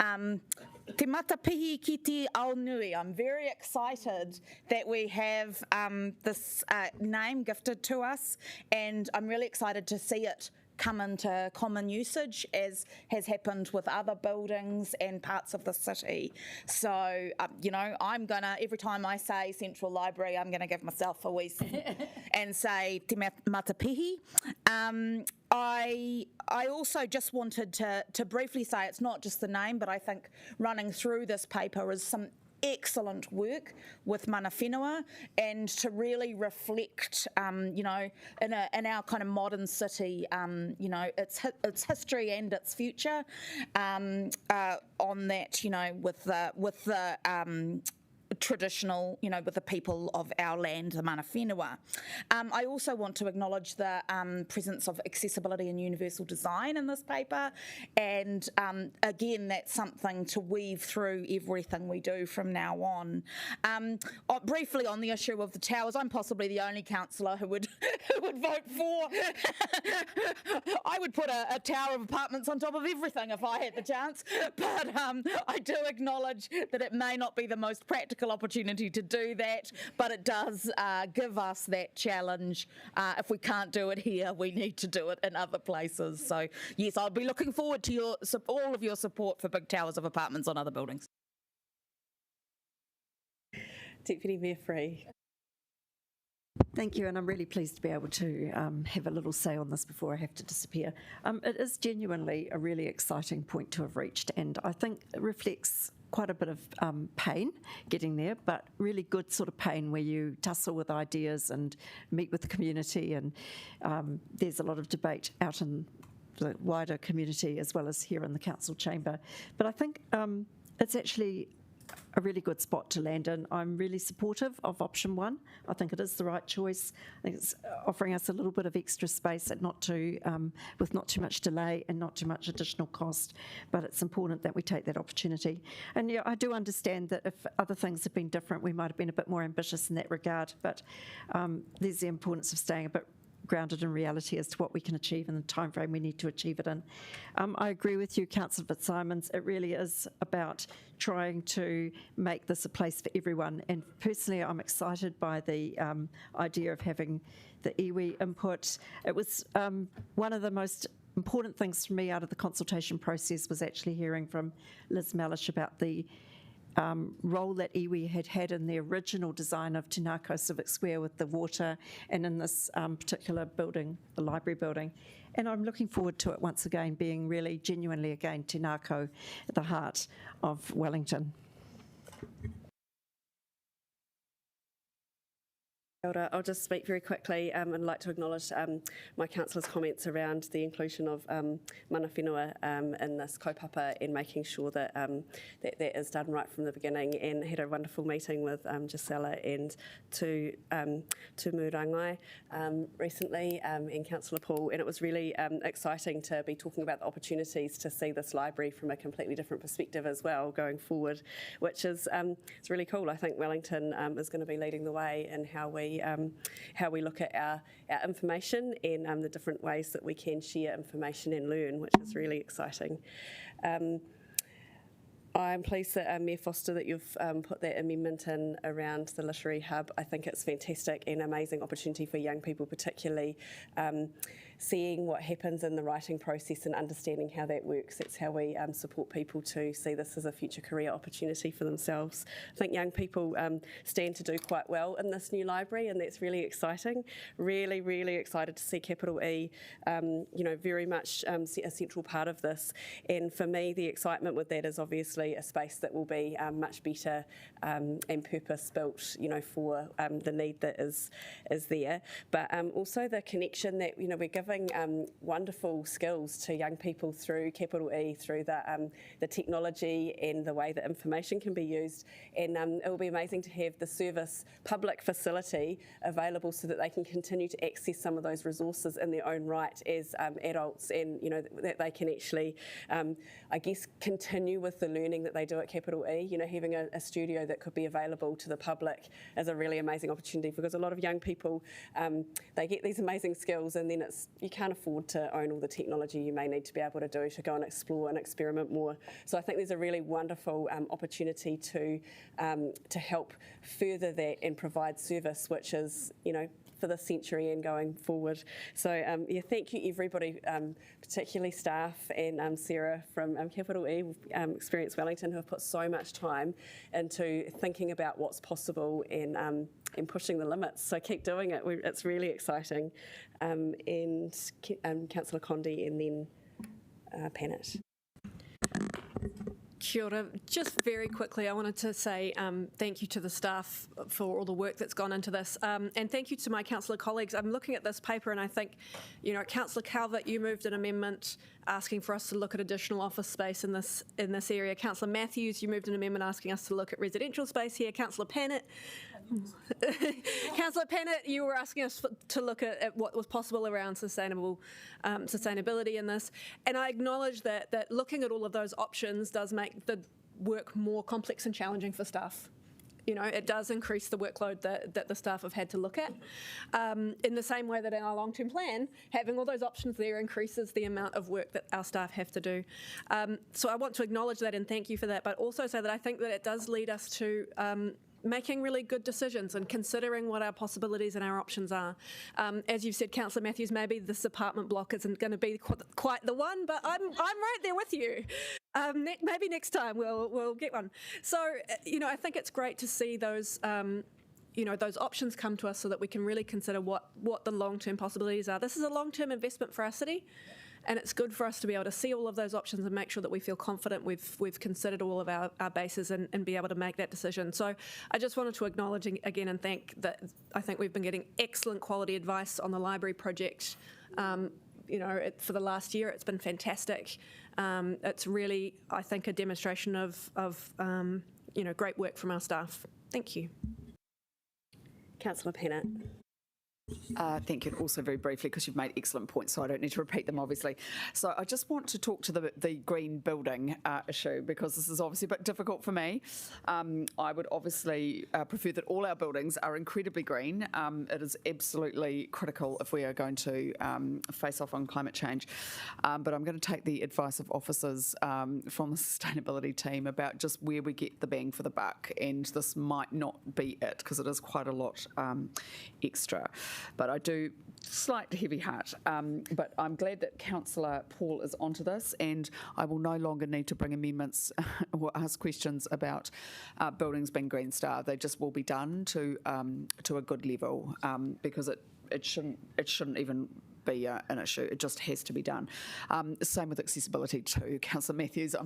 Te Matapihi ki te Aonui. I'm very excited that we have this name gifted to us, and I'm really excited to see it come into common usage, as has happened with other buildings and parts of the city. So, I'm gonna, every time I say Central Library, I'm gonna give myself a wee and say Te Matapihi. I also just wanted to briefly say it's not just the name, but I think running through this paper is some excellent work with mana whenua, and to really reflect, in our kind of modern city, its history and its future on that, with the traditional, with the people of our land, the mana whenua. I also want to acknowledge the presence of accessibility and universal design in this paper, and again, that's something to weave through everything we do from now on. Briefly on the issue of the towers, I'm possibly the only councillor who would vote for. I would put a tower of apartments on top of everything if I had the chance, but I do acknowledge that it may not be the most practical opportunity to do that, but it does give us that challenge. If we can't do it here, we need to do it in other places. So yes, I'll be looking forward to all of your support for big towers of apartments on other buildings. Deputy Mayor Free. Thank you, and I'm really pleased to be able to have a little say on this before I have to disappear. It is genuinely a really exciting point to have reached, and I think it reflects quite a bit of pain getting there, but really good sort of pain where you tussle with ideas and meet with the community, and there's a lot of debate out in the wider community as well as here in the council chamber. But I think it's actually a really good spot to land in. I'm really supportive of option 1. I think it is the right choice. I think it's offering us a little bit of extra space and with not too much delay and not too much additional cost, but it's important that we take that opportunity. And yeah, I do understand that if other things had been different, we might have been a bit more ambitious in that regard, but there's the importance of staying a bit grounded in reality as to what we can achieve in the timeframe we need to achieve it in. I agree with you, Councillor Fitzsimons. It really is about trying to make this a place for everyone. And personally, I'm excited by the idea of having the iwi input. It was one of the most important things for me out of the consultation process was actually hearing from Liz Mellish about the role that iwi had in the original design of Te Ngākau Civic Square with the water and in this particular building, the library building. And I'm looking forward to it once again being really genuinely again Te Ngākau at the heart of Wellington. I'll just speak very quickly and like to acknowledge my councillor's comments around the inclusion of mana whenua in this kaupapa and making sure that that is done right from the beginning, and had a wonderful meeting with Gisela and to Murangai recently and Councillor Paul, and it was really exciting to be talking about the opportunities to see this library from a completely different perspective as well going forward, which is it's really cool. I think Wellington is going to be leading the way in how we look at our information and the different ways that we can share information and learn, which is really exciting. I'm pleased that Mayor Foster that you've put that amendment in around the literary hub. I think it's fantastic and amazing opportunity for young people, particularly seeing what happens in the writing process and understanding how that works. That's how we support people to see this as a future career opportunity for themselves. I think young people stand to do quite well in this new library, and that's really exciting. Really, really excited to see Capital E, very much a central part of this. And for me, the excitement with that is obviously a space that will be much better and purpose-built, for the need that is there. But also the connection that, we're giving wonderful skills to young people through Capital E, through the technology and the way that information can be used. And it will be amazing to have the service public facility available so that they can continue to access some of those resources in their own right as adults, and that they can actually, continue with the learning that they do at Capital E. Having a studio that could be available to the public is a really amazing opportunity, because a lot of young people, they get these amazing skills, and then you can't afford to own all the technology you may need to be able to do to go and explore and experiment more. So I think there's a really wonderful opportunity to help further that and provide service, which is, for the century and going forward. So thank you everybody, particularly staff and Sarah from Capital E, Experience Wellington, who have put so much time into thinking about what's possible and pushing the limits. So keep doing it. It's really exciting. And Councillor Condi and then Panet. Kia ora. Just very quickly, I wanted to say thank you to the staff for all the work that's gone into this, and thank you to my councillor colleagues. I'm looking at this paper and I think, Councillor Calvert, you moved an amendment asking for us to look at additional office space in this area. Councillor Matthews, you moved an amendment asking us to look at residential space here. Councillor Panet, you were asking us to look at what was possible around sustainability in this, and I acknowledge that looking at all of those options does make the work more complex and challenging for staff. It does increase the workload that the staff have had to look at. In the same way that in our long-term plan, having all those options there increases the amount of work that our staff have to do. So I want to acknowledge that and thank you for that, but also say that I think that it does lead us to making really good decisions and considering what our possibilities and our options are. As you've said, Councillor Matthews, maybe this apartment block isn't going to be quite the one, but I'm right there with you. Maybe next time we'll get one. So, I think it's great to see those those options come to us so that we can really consider what the long-term possibilities are. This is a long-term investment for our city, and it's good for us to be able to see all of those options and make sure that we feel confident we've considered all of our bases and be able to make that decision. So I just wanted to acknowledge again and thank that. I think we've been getting excellent quality advice on the library project. For the last year, it's been fantastic. It's really, I think, a demonstration of great work from our staff. Thank you. Councillor Pennant. Thank you. Also very briefly, because you've made excellent points, so I don't need to repeat them, obviously. So I just want to talk to the green building issue, because this is obviously a bit difficult for me. I would obviously prefer that all our buildings are incredibly green. It is absolutely critical if we are going to face off on climate change. But I'm going to take the advice of officers from the sustainability team about just where we get the bang for the buck, and this might not be it, because it is quite a lot extra. But I do slight heavy heart. But I'm glad that Councillor Paul is onto this, and I will no longer need to bring amendments or ask questions about buildings being Green Star. They just will be done to a good level, because it shouldn't even be an issue. It just has to be done. Same with accessibility too, Councillor Matthews.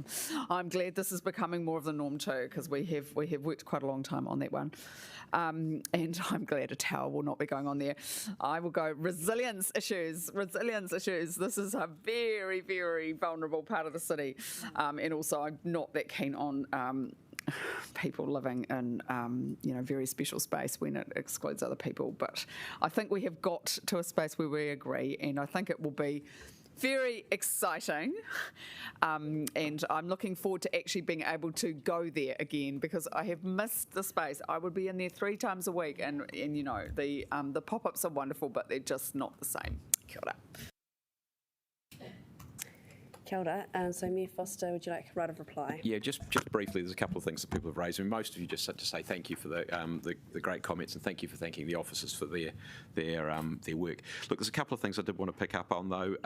I'm glad this is becoming more of the norm too, because we have worked quite a long time on that one. And I'm glad a tower will not be going on there. I will go resilience issues. This is a very, very vulnerable part of the city. And also I'm not that keen on people living in very special space when it excludes other people. But I think we have got to a space where we agree, and I think it will be very exciting, and I'm looking forward to actually being able to go there again, because I have missed the space. I would be in there 3 times a week, and the pop-ups are wonderful, but they're just not the same. Kia ora. Kia ora. So Mayor Foster, would you like a right of reply? Yeah, just briefly, there's a couple of things that people have raised. I mean, most of you just had to say thank you for the great comments, and thank you for thanking the officers for their work. Look, there's a couple of things I did want to pick up on, though.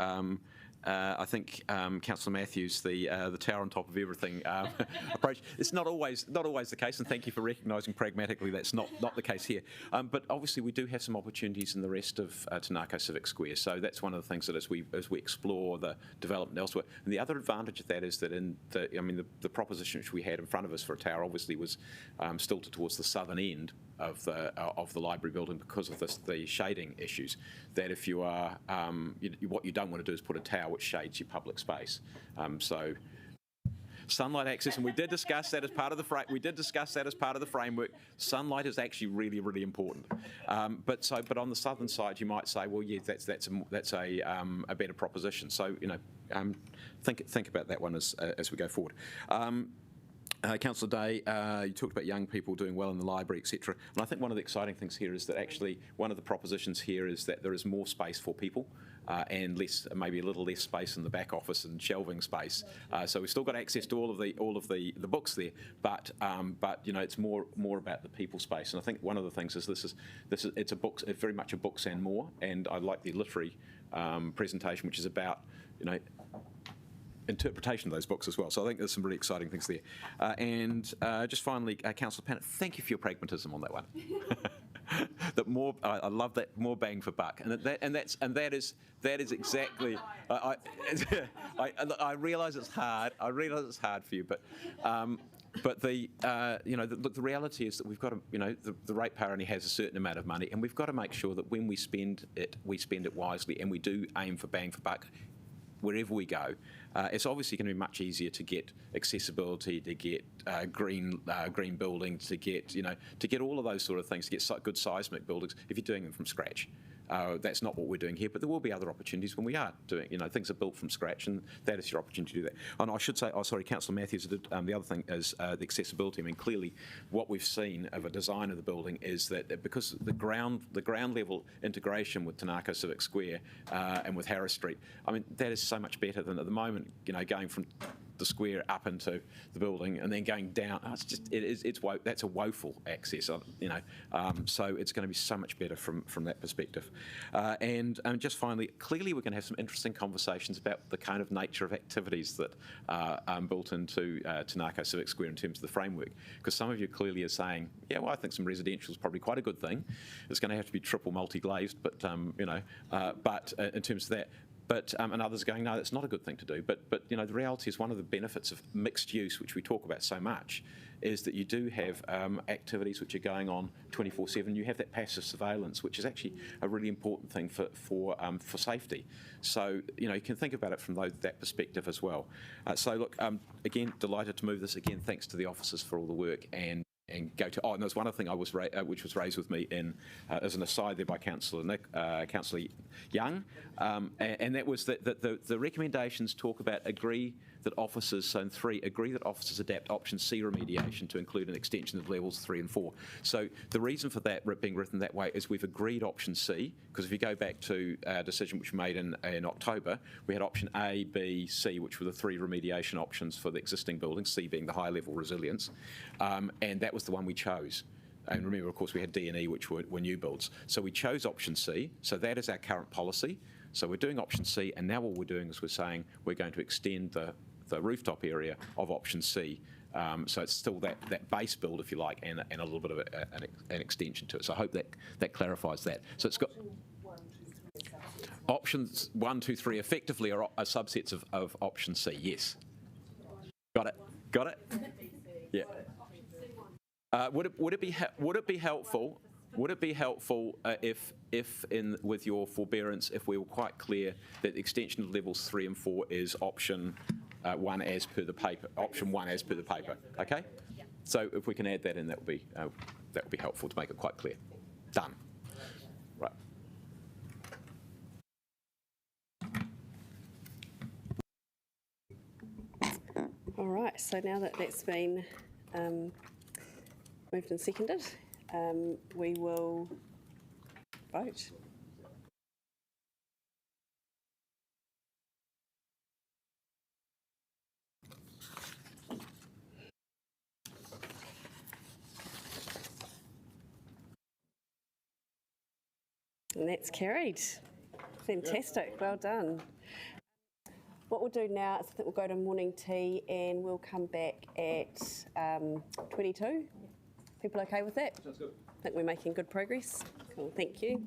I think Councillor Matthews, the tower on top of everything approach, it's not always the case, and thank you for recognising pragmatically that's not the case here. But obviously we do have some opportunities in the rest of Tanako Civic Square, so that's one of the things that as we explore the development elsewhere. And the other advantage of that is that the proposition which we had in front of us for a tower obviously was stilted towards the southern end of the library building because of the shading issues. That if you are what you don't want to do is put a tower which shades your public space. So sunlight access, and we did discuss that as part of the framework. Sunlight is actually really, really important. But on the southern side, you might say, well, yeah, that's a better proposition. So think about that one as we go forward. Councillor Day, you talked about young people doing well in the library, etc. And I think one of the exciting things here is that actually one of the propositions here is that there is more space for people and maybe a little less space in the back office and shelving space. So we've still got access to all of the books there, but it's more about the people space. And I think one of the things is it's very much a books and more. And I like the literary presentation, which is about interpretation of those books as well. So I think there's some really exciting things there. And just finally, Councillor Pennant, thank you for your pragmatism on that one. I love that, more bang for buck, and that is exactly. I realise it's hard. I realise it's hard for you, but the reality is that we've got to, the ratepayer only has a certain amount of money, and we've got to make sure that when we spend it wisely, and we do aim for bang for buck wherever we go. It's obviously going to be much easier to get accessibility, to get green buildings, to get all of those sort of things, to get good seismic buildings if you're doing them from scratch. That's not what we're doing here, but there will be other opportunities when we are doing, things are built from scratch, and that is your opportunity to do that. And I should say, Councillor Matthews, the other thing is the accessibility. I mean, clearly what we've seen of a design of the building is that because the ground level integration with Tanako Civic Square and with Harris Street, I mean, that is so much better than at the moment, going from the square up into the building and then going down. That's a woeful access, so it's going to be so much better from that perspective. And just finally, clearly we're going to have some interesting conversations about the kind of nature of activities that are built into Tanako Civic Square in terms of the framework, because some of you clearly are saying, yeah, well, I think some residential is probably quite a good thing. It's going to have to be triple multi-glazed, but in terms of that. But and others are going, no, that's not a good thing to do. But the reality is one of the benefits of mixed use, which we talk about so much, is that you do have activities which are going on 24/7. You have that passive surveillance, which is actually a really important thing for safety. So you can think about it from that perspective as well. So look, again, delighted to move this again. Thanks to the officers for all the work and go to. Oh, and there's one other thing which was raised with me as an aside there by Councillor Young, and that was that the recommendations talk about agree that officers adapt option C remediation to include an extension of levels 3 and 4. So the reason for that being written that way is we've agreed option C, because if you go back to our decision which we made in October, we had option A, B, C, which were the 3 remediation options for the existing buildings, C being the high level resilience, and that was the one we chose. And remember, of course, we had D and E, which were new builds. So we chose option C, so that is our current policy. So we're doing option C, and now what we're doing is we're saying we're going to extend the rooftop area of option C. So it's still that base build, if you like, and a little bit of an extension to it. So I hope that clarifies that. So it's got options 1, 2, 3 effectively are subsets of option C. Yes. Got it. Yeah. Would it be helpful? Would it be helpful if with your forbearance, if we were quite clear that the extension of levels 3 and 4 is option 1 as per the paper? Option 1 as per the paper. Okay. Yeah. So if we can add that in, that would be helpful to make it quite clear. Done. Right. All right. So now that that's been moved and seconded, we will vote. And that's carried. Fantastic. Well done. What we'll do now is I think we'll go to morning tea and we'll come back at 22. People okay with that? Sounds good. I think we're making good progress. Cool, thank you.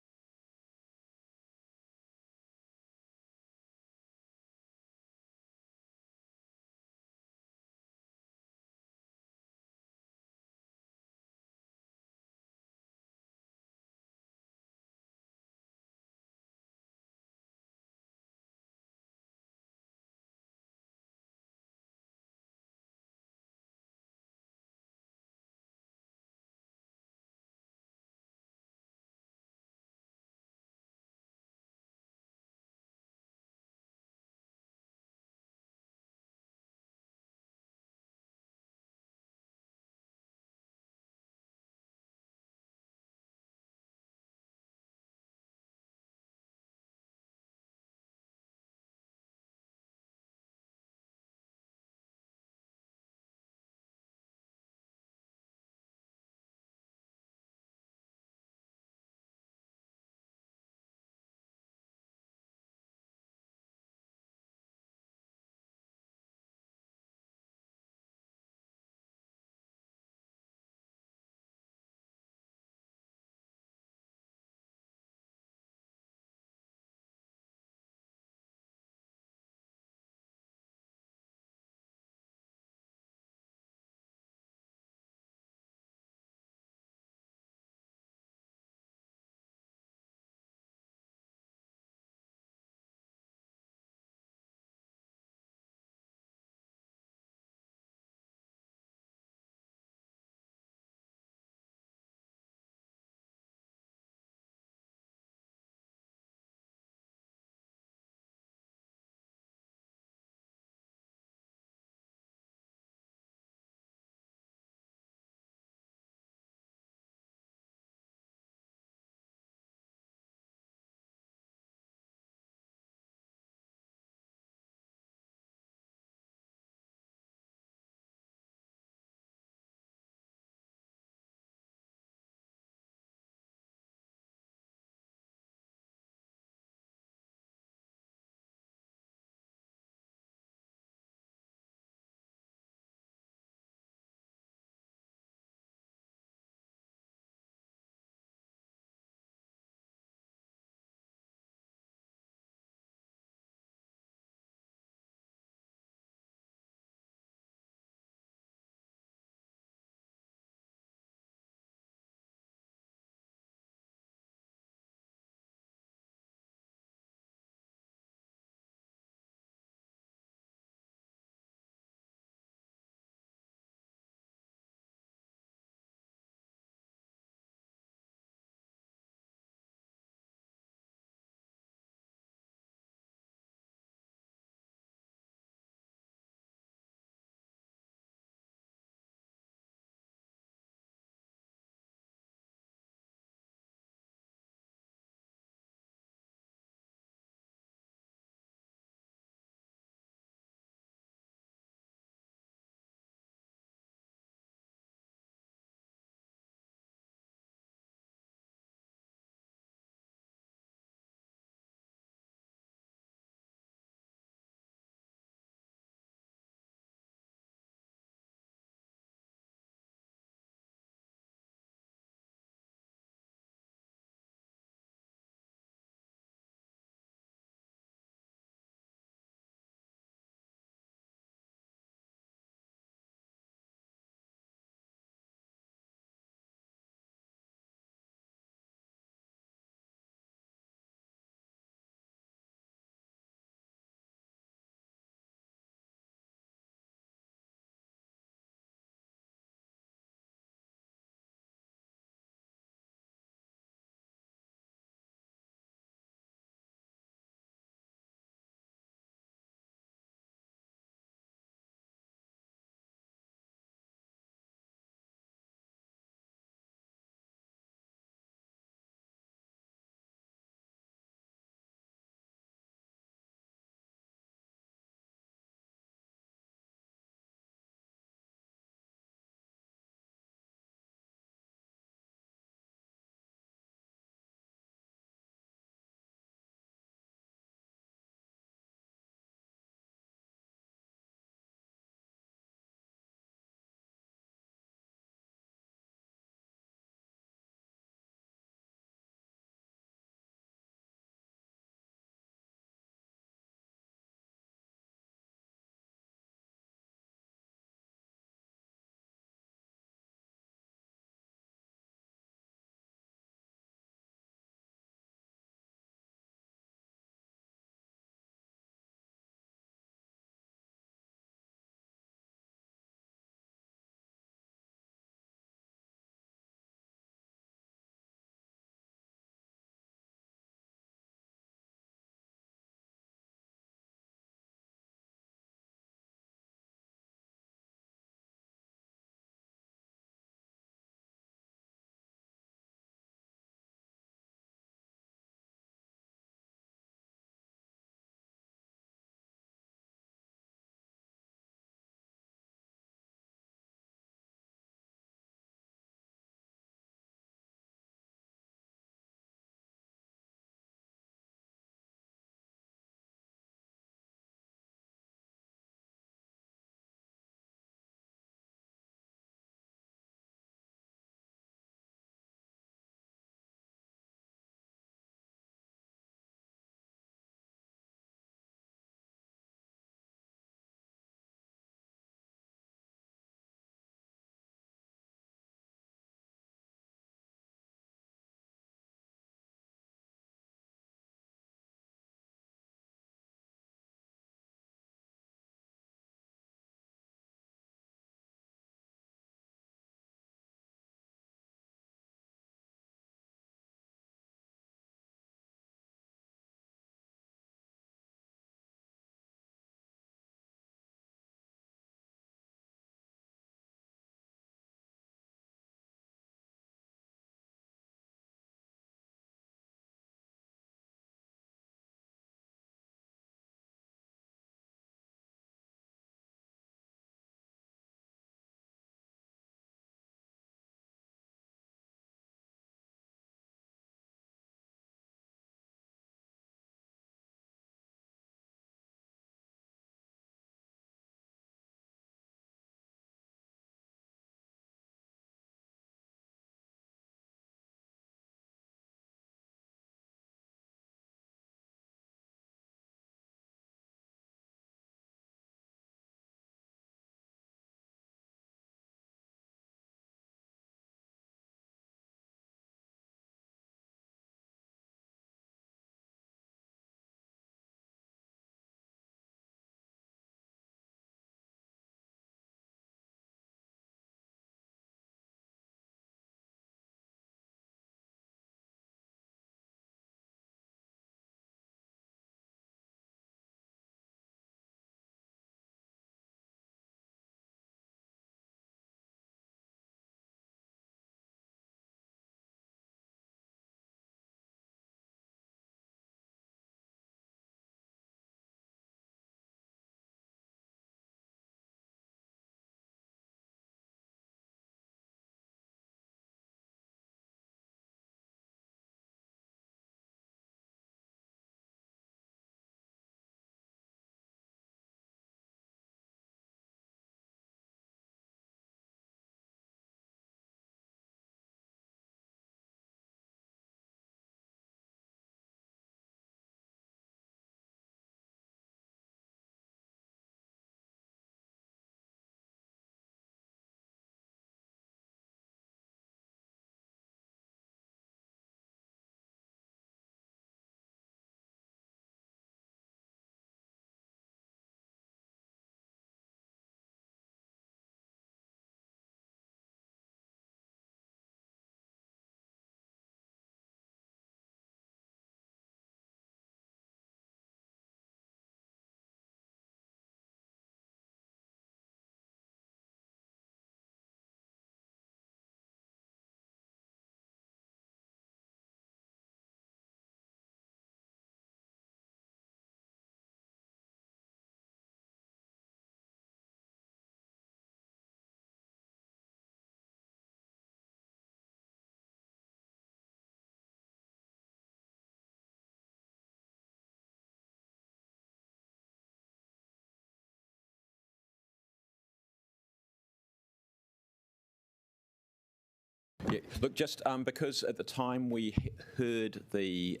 Look, just because at the time we heard the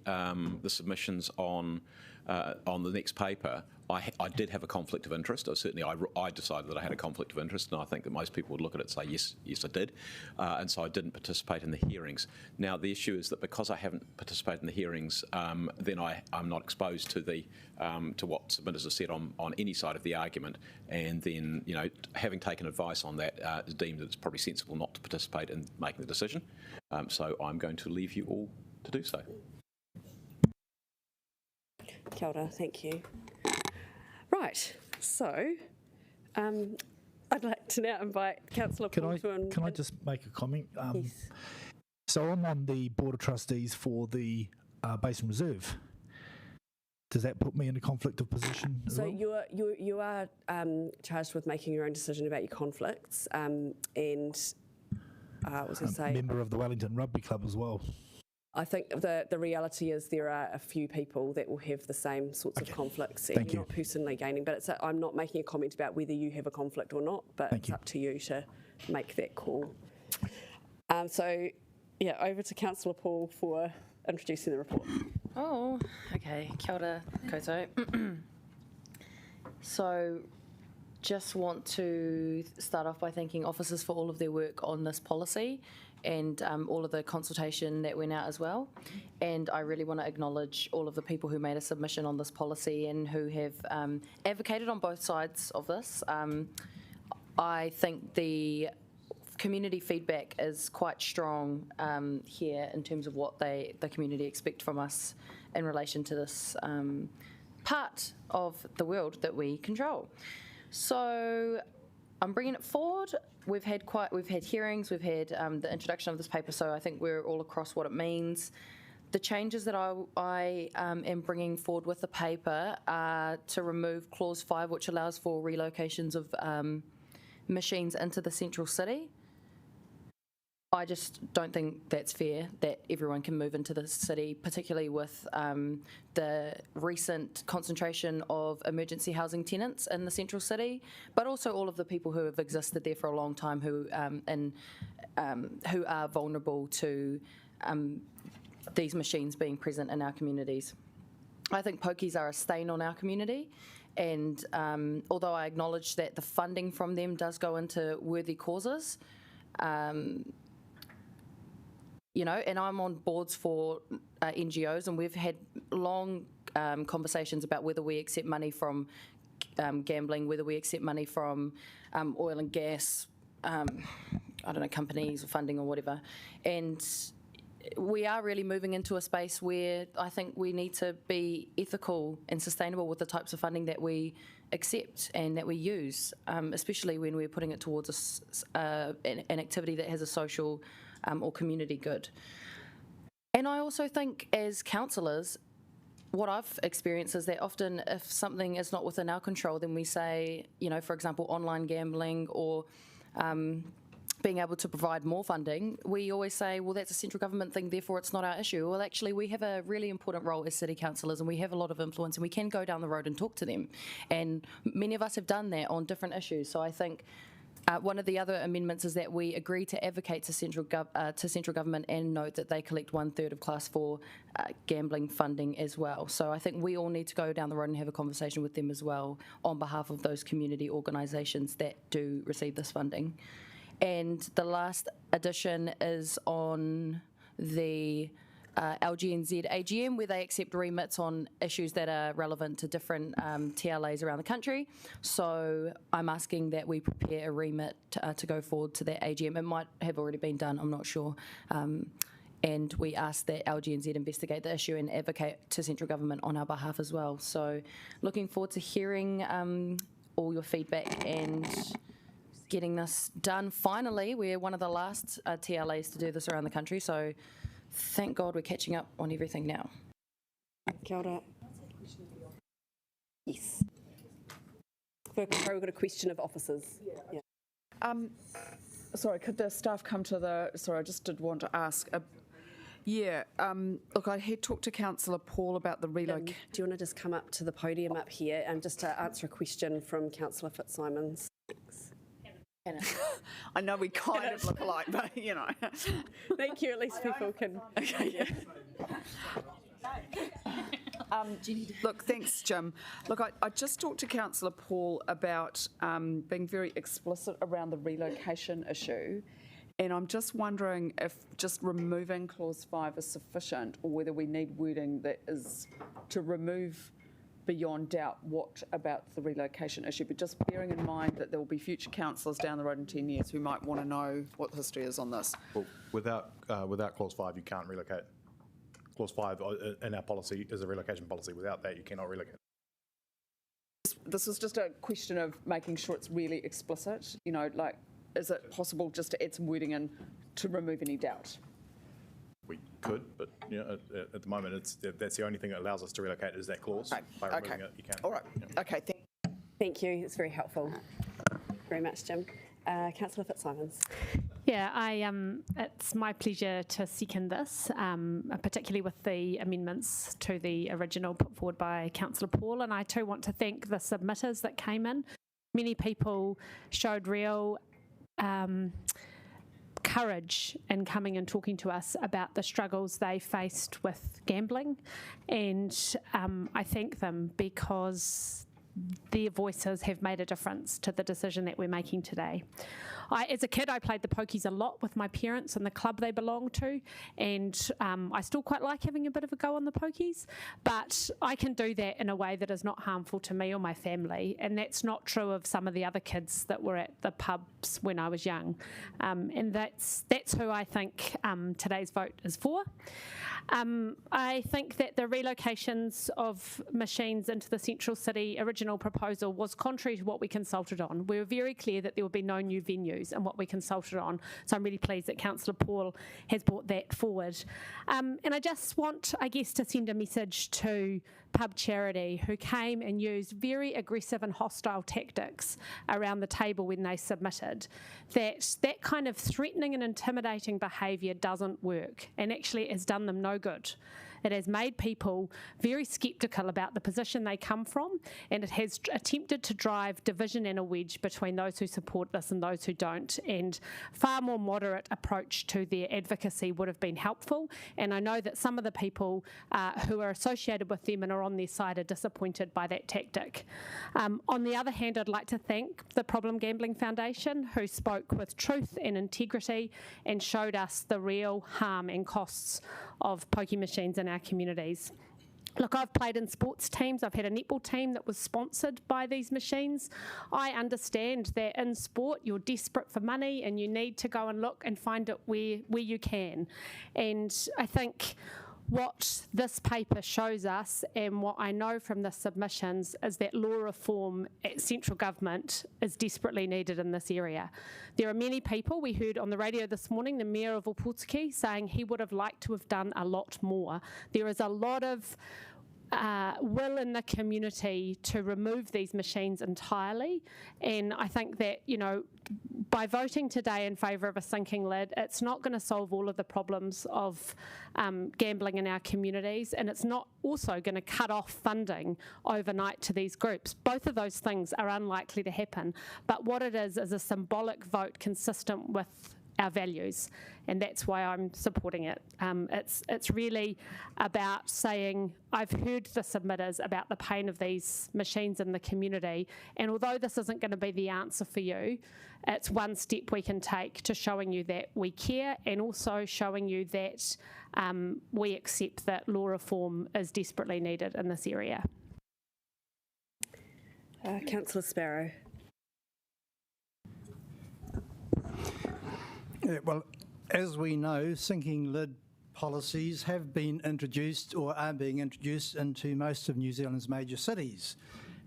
submissions on the next paper, I did have a conflict of interest. I decided that I had a conflict of interest, and I think that most people would look at it and say, yes, I did. And so I didn't participate in the hearings. Now, the issue is that because I haven't participated in the hearings, then I'm not exposed to to what submitters have said on any side of the argument. And then, having taken advice on that, deemed that it's probably sensible not to participate in making the decision. So I'm going to leave you all to do so. Kia ora, thank you. Right, so I'd like to now invite Councillor Paul to... Can I just make a comment? Yes. So I'm on the Board of Trustees for the Basin Reserve. Does that put me in a conflict of position as So well? you are charged with making your own decision about your conflicts, and I was going to say... member of the Wellington Rugby Club as well. I think the reality is there are a few people that will have the same sorts of conflicts, and Thank you're you. not personally gaining. But I'm not making a comment about whether you have a conflict or not, but it's up to you to make that call. So, yeah, over to Councillor Paul for introducing the report. Oh, okay. Kia ora koutou. So, just want to start off by thanking officers for all of their work on this policy and all of the consultation that went out as well. And I really want to acknowledge all of the people who made a submission on this policy and who have advocated on both sides of this. I think the community feedback is quite strong here in terms of what the community expect from us in relation to this part of the world that we control. So I'm bringing it forward. We've had hearings, we've had the introduction of this paper, so I think we're all across what it means. The changes that I am bringing forward with the paper are to remove Clause 5, which allows for relocations of machines into the central city. I just don't think that's fair that everyone can move into the city, particularly with the recent concentration of emergency housing tenants in the central city, but also all of the people who have existed there for a long time who are vulnerable to these machines being present in our communities. I think pokies are a stain on our community, and although I acknowledge that the funding from them does go into worthy causes, and I'm on boards for NGOs, and we've had long conversations about whether we accept money from gambling, whether we accept money from oil and gas, companies or funding or whatever. And we are really moving into a space where I think we need to be ethical and sustainable with the types of funding that we accept and that we use, especially when we're putting it towards an activity that has a social or community good. And I also think as councillors, what I've experienced is that often if something is not within our control, then we say, for example, online gambling or being able to provide more funding, we always say, well, that's a central government thing, therefore it's not our issue. Well, actually, we have a really important role as city councillors, and we have a lot of influence, and we can go down the road and talk to them. And many of us have done that on different issues. So I think one of the other amendments is that we agree to advocate to central government and note that they collect 1/3 of Class 4 gambling funding as well. So I think we all need to go down the road and have a conversation with them as well on behalf of those community organisations that do receive this funding. And the last addition is on the LGNZ AGM, where they accept remits on issues that are relevant to different TLAs around the country. So I'm asking that we prepare a remit to go forward to that AGM. It might have already been done, I'm not sure. And we ask that LGNZ investigate the issue and advocate to central government on our behalf as well. So looking forward to hearing all your feedback and getting this done. Finally, we're one of the last TLAs to do this around the country, so thank God we're catching up on everything now. Kia ora. Yes. We've got a question of officers. Yeah. Sorry, could the staff come to the... Sorry, I just did want to ask... look, I had talked to Councillor Paul about the reloc... Do you want to just come up to the podium up here and just to answer a question from Councillor Fitzsimons? Thanks. I know we kind of look alike, but you know. Thank you, at least people can. Okay. Look, thanks, Jim. Look, I just talked to Councillor Paul about being very explicit around the relocation issue, and I'm just wondering if just removing clause 5 is sufficient, or whether we need wording that is to remove beyond doubt what about the relocation issue, but just bearing in mind that there will be future councillors down the road in 10 years who might want to know what the history is on this. Well, without clause 5, you can't relocate. Clause 5 in our policy is a relocation policy. Without that, you cannot relocate. This is just a question of making sure it's really explicit. You know, like, is it possible just to add some wording in to remove any doubt? We could, but you know, at the moment, that's the only thing that allows us to relocate is that clause. Okay. By removing it, you can. All right. Yeah. Okay. Thank you. It's very helpful. Very much, Jim. Councillor Fitzsimons. Yeah, it's my pleasure to second this, particularly with the amendments to the original put forward by Councillor Paul. And I too want to thank the submitters that came in. Many people showed real courage in coming and talking to us about the struggles they faced with gambling, and I thank them because their voices have made a difference to the decision that we're making today. As a kid, I played the pokies a lot with my parents and the club they belonged to, and I still quite like having a bit of a go on the pokies, but I can do that in a way that is not harmful to me or my family, and that's not true of some of the other kids that were at the pubs when I was young, and that's who I think today's vote is for. I think that the relocations of machines into the central city original proposal was contrary to what we consulted on. We were very clear that there would be no new venues and what we consulted on, so I'm really pleased that Councillor Paul has brought that forward. And I just want, I guess, to send a message to Pub Charity, who came and used very aggressive and hostile tactics around the table when they submitted, that kind of threatening and intimidating behaviour doesn't work, and actually it has done them no good. It has made people very sceptical about the position they come from, and it has attempted to drive division and a wedge between those who support this and those who don't, and far more moderate approach to their advocacy would have been helpful, and I know that some of the people who are associated with them and are on their side are disappointed by that tactic. On the other hand, I'd like to thank the Problem Gambling Foundation, who spoke with truth and integrity and showed us the real harm and costs of pokie machines in our communities. Look, I've played in sports teams. I've had a netball team that was sponsored by these machines. I understand that in sport you're desperate for money and you need to go and look and find it where you can. And I think what this paper shows us, and what I know from the submissions, is that law reform at central government is desperately needed in this area. There are many people, we heard on the radio this morning, the Mayor of Opotiki saying he would have liked to have done a lot more. There is a lot of will in the community to remove these machines entirely, and I think that, you know, by voting today in favour of a sinking lid, it's not going to solve all of the problems of gambling in our communities, and it's not also going to cut off funding overnight to these groups. Both of those things are unlikely to happen, but what it is a symbolic vote consistent with our values, and that's why I'm supporting it. It's really about saying, I've heard the submitters about the pain of these machines in the community, and although this isn't going to be the answer for you, it's one step we can take to showing you that we care, and also showing you that we accept that law reform is desperately needed in this area. Councillor Sparrow. Yeah, well, as we know, sinking lid policies have been introduced or are being introduced into most of New Zealand's major cities.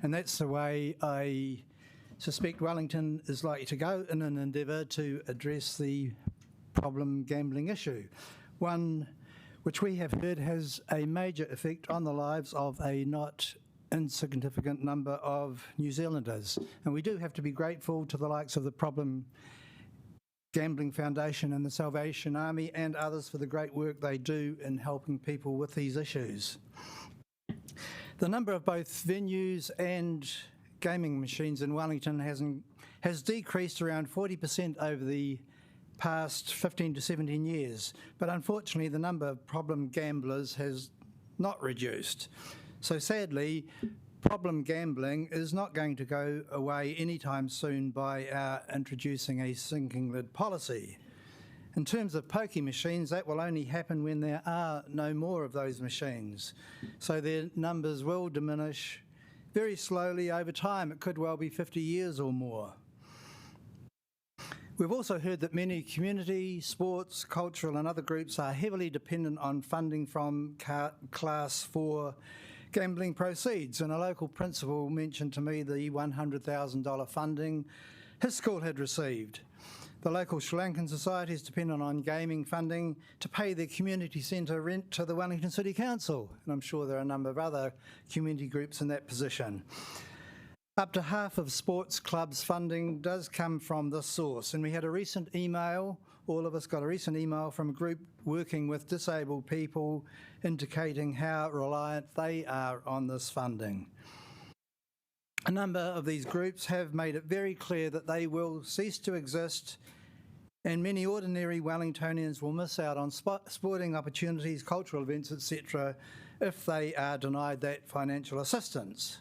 And that's the way I suspect Wellington is likely to go in an endeavour to address the problem gambling issue. One which we have heard has a major effect on the lives of a not insignificant number of New Zealanders. And we do have to be grateful to the likes of the Problem Gambling Foundation and the Salvation Army and others for the great work they do in helping people with these issues. The number of both venues and gaming machines in Wellington has decreased around 40% over the past 15 to 17 years, but unfortunately the number of problem gamblers has not reduced. So sadly, problem gambling is not going to go away anytime soon by our introducing a sinking lid policy. In terms of pokie machines, that will only happen when there are no more of those machines. So their numbers will diminish very slowly over time. It could well be 50 years or more. We've also heard that many community, sports, cultural and other groups are heavily dependent on funding from Class 4 gambling proceeds. And a local principal mentioned to me the $100,000 funding his school had received. The local Sri Lankan society is dependent on gaming funding to pay their community centre rent to the Wellington City Council. And I'm sure there are a number of other community groups in that position. Up to half of sports clubs' funding does come from this source, and we had a recent email, all of us got a recent email from a group working with disabled people indicating how reliant they are on this funding. A number of these groups have made it very clear that they will cease to exist, and many ordinary Wellingtonians will miss out on sporting opportunities, cultural events, etc., if they are denied that financial assistance.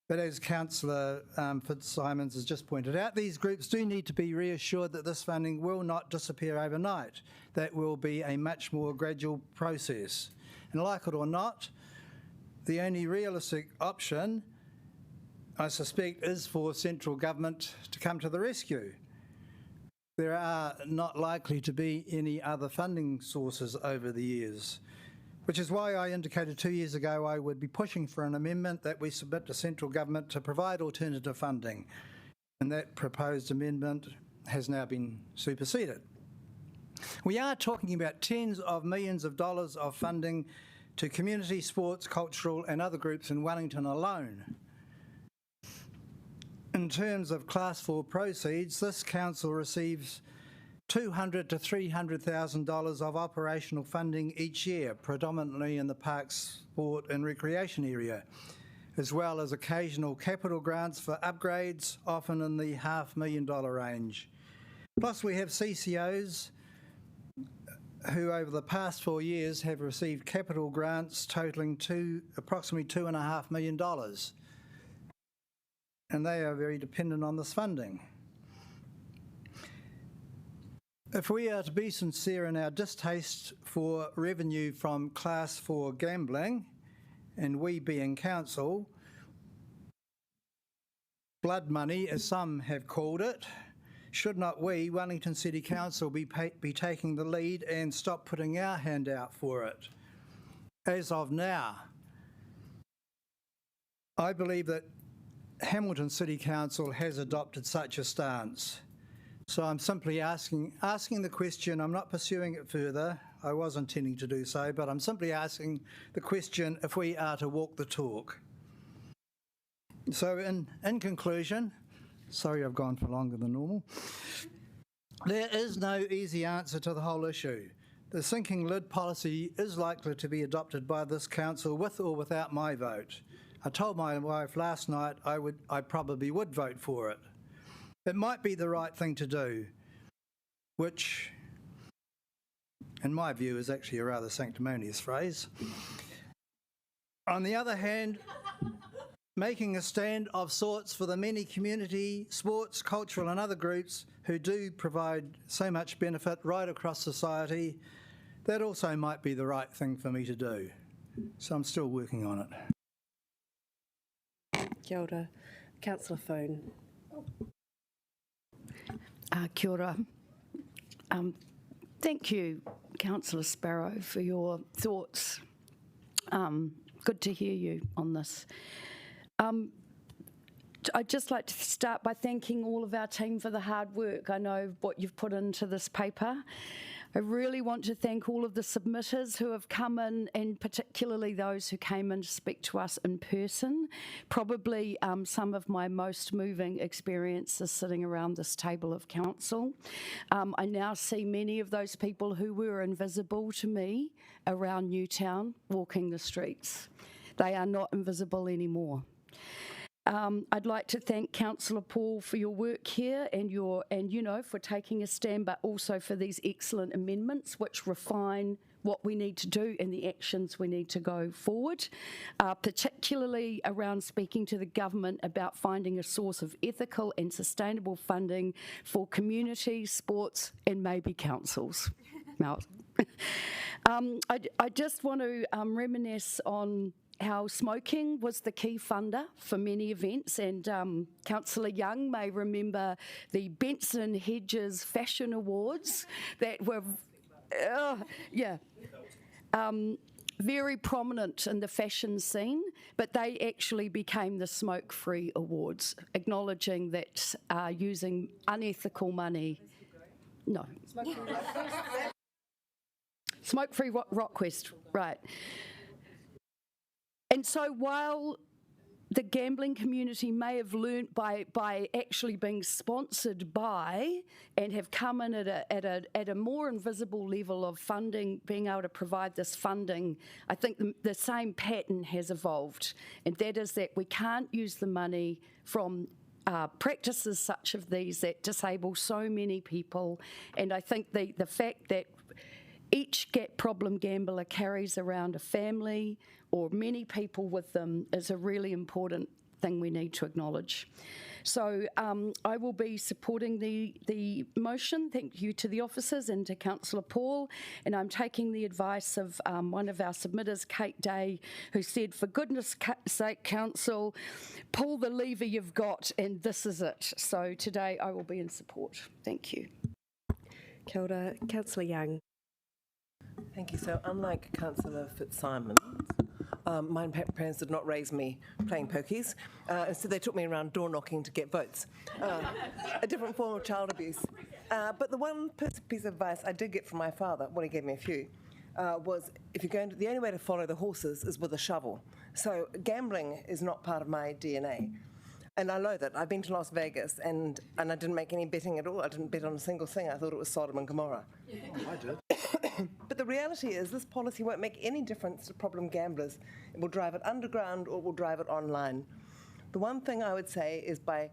But as Councillor Fitzsimons has just pointed out, these groups do need to be reassured that this funding will not disappear overnight. That will be a much more gradual process. And like it or not, the only realistic option, I suspect, is for central government to come to the rescue. There are not likely to be any other funding sources over the years, which is why I indicated 2 years ago I would be pushing for an amendment that we submit to central government to provide alternative funding. And that proposed amendment has now been superseded. We are talking about tens of millions of dollars of funding to community, sports, cultural and other groups in Wellington alone. In terms of Class 4 proceeds, this council receives $200,000 to $300,000 of operational funding each year, predominantly in the parks, sport and recreation area, as well as occasional capital grants for upgrades, often in the $500,000 range. Plus we have CCOs who over the past 4 years have received capital grants totalling approximately $2.5 million. And they are very dependent on this funding. If we are to be sincere in our distaste for revenue from Class 4 gambling, and we being council, blood money, as some have called it, should not we, Wellington City Council, be taking the lead and stop putting our hand out for it? As of now, I believe that Hamilton City Council has adopted such a stance. So I'm simply asking the question. I'm not pursuing it further. I was intending to do so, but I'm simply asking the question if we are to walk the talk. So in conclusion, sorry I've gone for longer than normal, there is no easy answer to the whole issue. The sinking lid policy is likely to be adopted by this council with or without my vote. I told my wife last night I probably would vote for it. It might be the right thing to do, which, in my view, is actually a rather sanctimonious phrase. On the other hand, making a stand of sorts for the many community, sports, cultural and other groups who do provide so much benefit right across society, that also might be the right thing for me to do. So I'm still working on it. Kia ora. Councillor Foon. Kia ora. Thank you, Councillor Sparrow, for your thoughts. Good to hear you on this. I'd just like to start by thanking all of our team for the hard work. I know what you've put into this paper. I really want to thank all of the submitters who have come in, and particularly those who came in to speak to us in person. Probably some of my most moving experiences sitting around this table of council. I now see many of those people who were invisible to me around Newtown walking the streets. They are not invisible anymore. I'd like to thank Councillor Paul for your work here and for taking a stand, but also for these excellent amendments which refine what we need to do and the actions we need to go forward, particularly around speaking to the government about finding a source of ethical and sustainable funding for community, sports and maybe councils. Now, I just want to reminisce on how smoking was the key funder for many events, and Councillor Young may remember the Benson Hedges Fashion Awards that were, very prominent in the fashion scene, but they actually became the Smoke-Free Awards, acknowledging that using unethical money, no. Smoke-Free Rockquest, right. And so while the gambling community may have learnt by actually being sponsored by and have come in at a more invisible level of funding, being able to provide this funding, I think the same pattern has evolved, and that is that we can't use the money from practices such as these that disable so many people. And I think the fact that each problem gambler carries around a family or many people with them is a really important thing we need to acknowledge. So I will be supporting the motion. Thank you to the officers and to Councillor Paul. And I'm taking the advice of one of our submitters, Kate Day, who said, for goodness sake, Council, pull the lever you've got and this is it. So today I will be in support. Thank you. Kia ora, Councillor Young. Thank you. So unlike Councillor Fitzsimons, my parents did not raise me playing pokies. Instead, they took me around door knocking to get votes. A different form of child abuse. But the one piece of advice I did get from my father, well, he gave me a few, was if you're going to, the only way to follow the horses is with a shovel. So gambling is not part of my DNA. And I know that. I've been to Las Vegas and I didn't make any betting at all. I didn't bet on a single thing. I thought it was Sodom and Gomorrah. Oh, I did. But the reality is this policy won't make any difference to problem gamblers. It will drive it underground or it will drive it online. The one thing I would say is by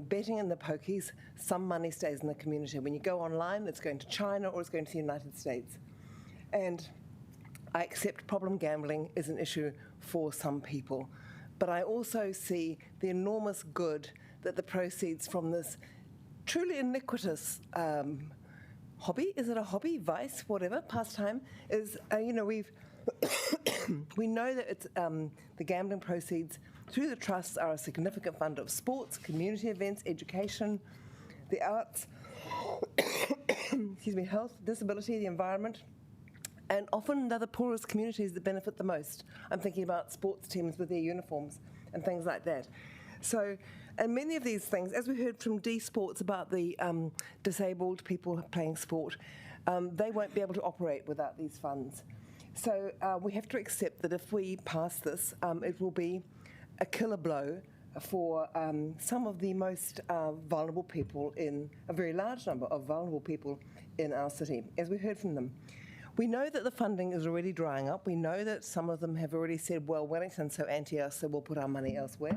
betting in the pokies, some money stays in the community. When you go online, it's going to China or it's going to the United States. And I accept problem gambling is an issue for some people. But I also see the enormous good that the proceeds from this truly iniquitous hobby, is it a hobby, vice, whatever, pastime, is, we know that it's, the gambling proceeds through the trusts are a significant funder of sports, community events, education, the arts, excuse me, health, disability, the environment, and often they're the poorest communities that benefit the most. I'm thinking about sports teams with their uniforms and things like that. So, and many of these things, as we heard from D Sports about the disabled people playing sport, they won't be able to operate without these funds. So we have to accept that if we pass this, it will be a killer blow for some of the most vulnerable people a very large number of vulnerable people in our city, as we heard from them. We know that the funding is already drying up. We know that some of them have already said, well, Wellington's so anti-us, so we'll put our money elsewhere.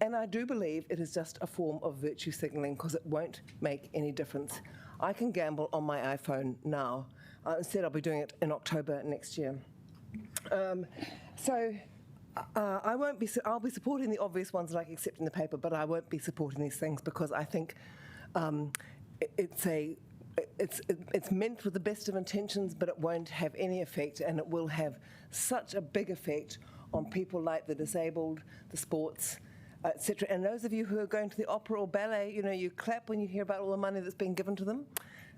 And I do believe it is just a form of virtue signalling because it won't make any difference. I can gamble on my iPhone now. Instead, I'll be doing it in October next year. I'll be supporting the obvious ones like accepting the paper, but I won't be supporting these things because I think it's meant with the best of intentions, but it won't have any effect, and it will have such a big effect on people like the disabled, the sports, etc. And those of you who are going to the opera or ballet, you clap when you hear about all the money that's being given to them,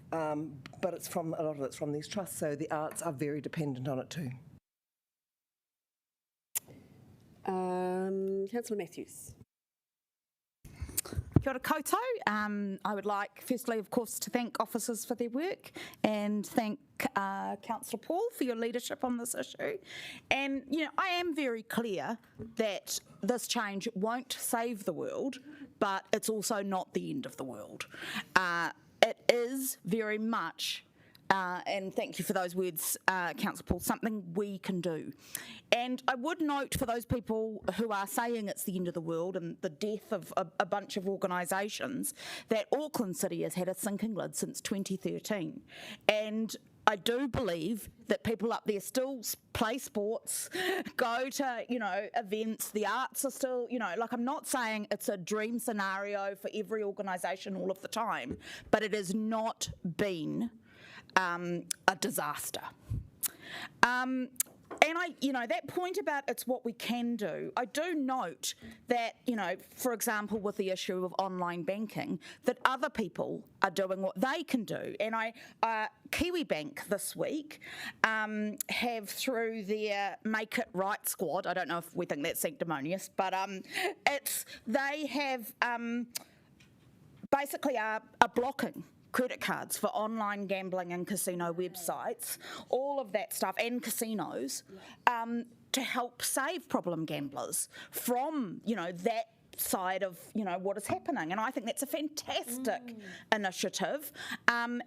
but a lot of it's from these trusts, so the arts are very dependent on it too. Councillor Matthews. Kia ora koutou. I would like, firstly, of course, to thank officers for their work and thank Councillor Paul for your leadership on this issue. And, I am very clear that this change won't save the world, but it's also not the end of the world. It is very much and thank you for those words, Councillor Paul, something we can do. And I would note for those people who are saying it's the end of the world and the death of a bunch of organisations, that Auckland City has had a sinking lid since 2013. And I do believe that people up there still play sports, go to, events, the arts are still, like I'm not saying it's a dream scenario for every organisation all of the time, but it has not been a disaster. And that point about it's what we can do, I do note that, for example, with the issue of online banking, that other people are doing what they can do. And Kiwi Bank this week have, through their Make It Right squad, I don't know if we think that's sanctimonious, but they have basically are blocking credit cards for online gambling and casino websites, all of that stuff, and casinos, to help save problem gamblers from, that side of, what is happening. And I think that's a fantastic initiative. And,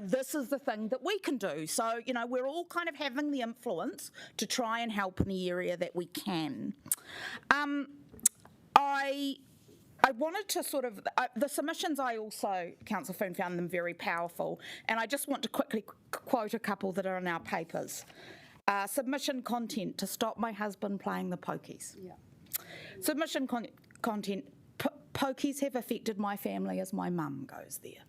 this is the thing that we can do. So, we're all kind of having the influence to try and help in the area that we can. I wanted to the submissions, I also, Councillor Foon, found them very powerful, and I just want to quickly quote a couple that are in our papers. Submission content: to stop my husband playing the pokies. Yeah. Submission content: pokies have affected my family as my mum goes there.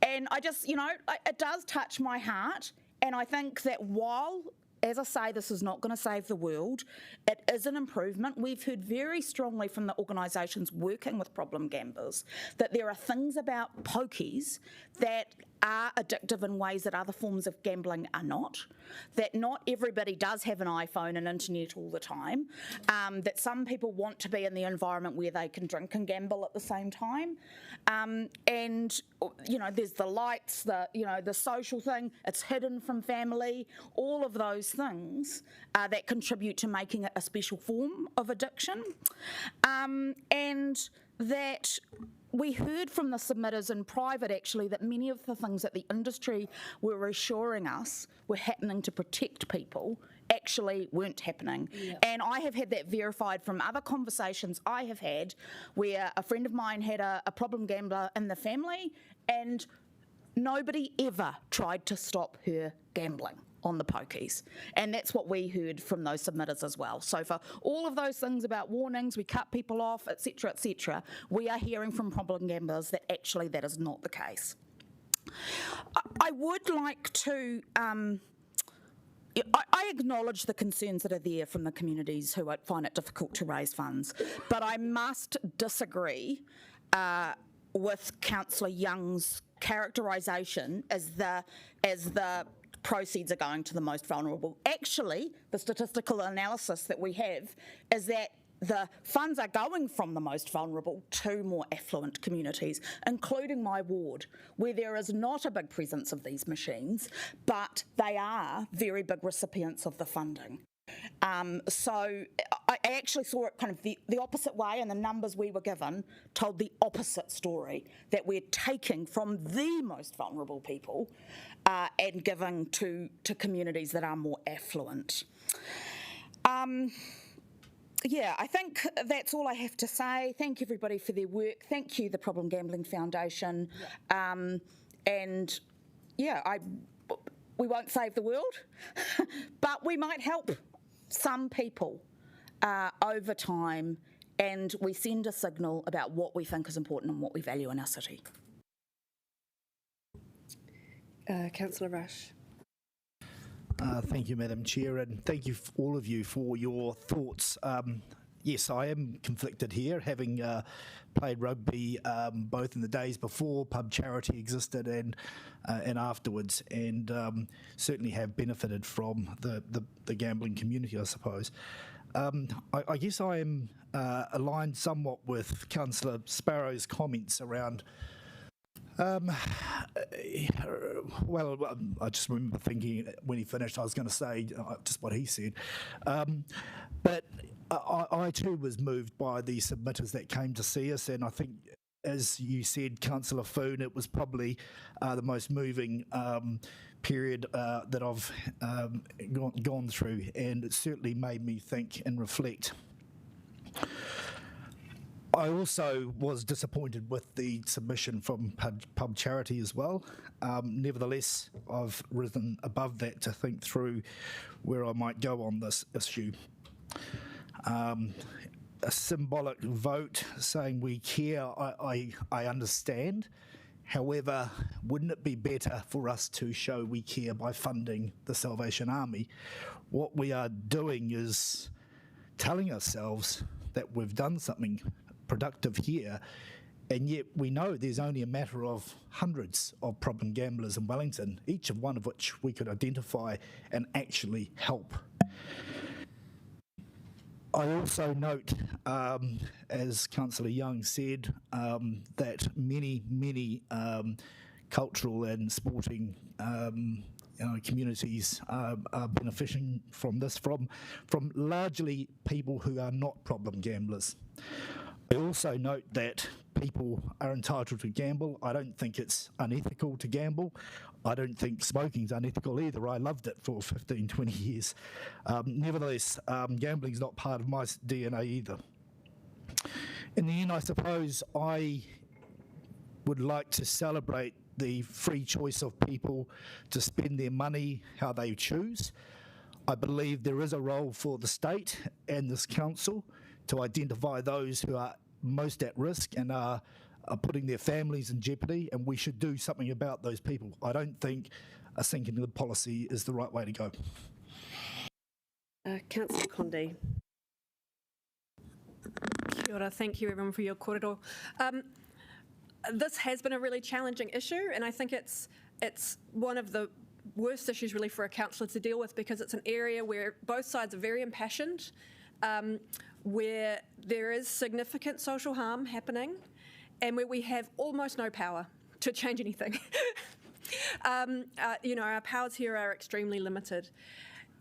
And I just, it does touch my heart, and I think that while, as I say, this is not going to save the world, it is an improvement. We've heard very strongly from the organisations working with problem gamblers that there are things about pokies that are addictive in ways that other forms of gambling are not, that not everybody does have an iPhone and internet all the time, that some people want to be in the environment where they can drink and gamble at the same time. And, there's the lights, the social thing, it's hidden from family, all of those things that contribute to making it a special form of addiction. And that we heard from the submitters in private, actually, that many of the things that the industry were assuring us were happening to protect people actually weren't happening. Yeah. And I have had that verified from other conversations I have had where a friend of mine had a problem gambler in the family and nobody ever tried to stop her gambling on the pokies. And that's what we heard from those submitters as well. So for all of those things about warnings, we cut people off, etc., we are hearing from problem gamblers that actually that is not the case. I would like to I acknowledge the concerns that are there from the communities who find it difficult to raise funds, but I must disagree with Councillor Young's characterisation as the proceeds are going to the most vulnerable. Actually, the statistical analysis that we have is that the funds are going from the most vulnerable to more affluent communities, including my ward, where there is not a big presence of these machines, but they are very big recipients of the funding. So I actually saw it kind of the opposite way, and the numbers we were given told the opposite story, that we're taking from the most vulnerable people and giving to communities that are more affluent. Yeah, I think that's all I have to say. Thank everybody for their work. Thank you, the Problem Gambling Foundation. And yeah, we won't save the world, but we might help some people over time, and we send a signal about what we think is important and what we value in our city. Councillor Rush. Thank you, Madam Chair, and thank you all of you for your thoughts. Yes, I am conflicted here, having played rugby both in the days before pub charity existed and afterwards, and certainly have benefited from the gambling community, I suppose. I guess I am aligned somewhat with Councillor Sparrow's comments around. Well, I just remember thinking when he finished, I was going to say just what he said. But I too was moved by the submitters that came to see us, and I think as you said, Councillor Foon, it was probably the most moving period that I've gone through, and it certainly made me think and reflect. I also was disappointed with the submission from Pub Charity as well. Nevertheless, I've risen above that to think through where I might go on this issue. A symbolic vote saying we care, I understand. However, wouldn't it be better for us to show we care by funding the Salvation Army? What we are doing is telling ourselves that we've done something productive here, and yet we know there's only a matter of hundreds of problem gamblers in Wellington, each of one of which we could identify and actually help. I also note, as Councillor Young said, that many cultural and sporting communities are benefiting from this, from largely people who are not problem gamblers. I also note that people are entitled to gamble. I don't think it's unethical to gamble. I don't think smoking's unethical either. I loved it for 15, 20 years. Nevertheless, gambling's not part of my DNA either. In the end, I suppose I would like to celebrate the free choice of people to spend their money how they choose. I believe there is a role for the state and this council to identify those who are most at risk and are putting their families in jeopardy, and we should do something about those people. I don't think a sinking lid policy is the right way to go. Councillor Condé. Kia ora, thank you everyone for your kōrero. This has been a really challenging issue, and I think it's one of the worst issues really for a councillor to deal with, because it's an area where both sides are very impassioned, where there is significant social harm happening, and where we have almost no power to change anything. Our powers here are extremely limited.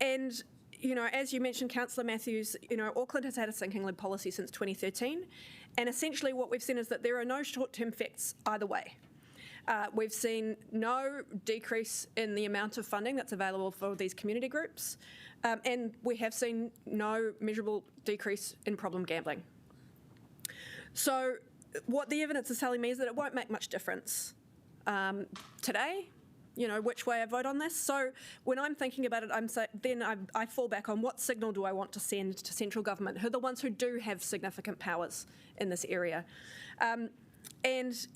And, as you mentioned, Councillor Matthews, Auckland has had a sinking lid policy since 2013, and essentially what we've seen is that there are no short-term effects either way. We've seen no decrease in the amount of funding that's available for these community groups, and we have seen no measurable decrease in problem gambling. So what the evidence is telling me is that it won't make much difference today, which way I vote on this. So when I'm thinking about it, I fall back on what signal do I want to send to central government, who are the ones who do have significant powers in this area. And,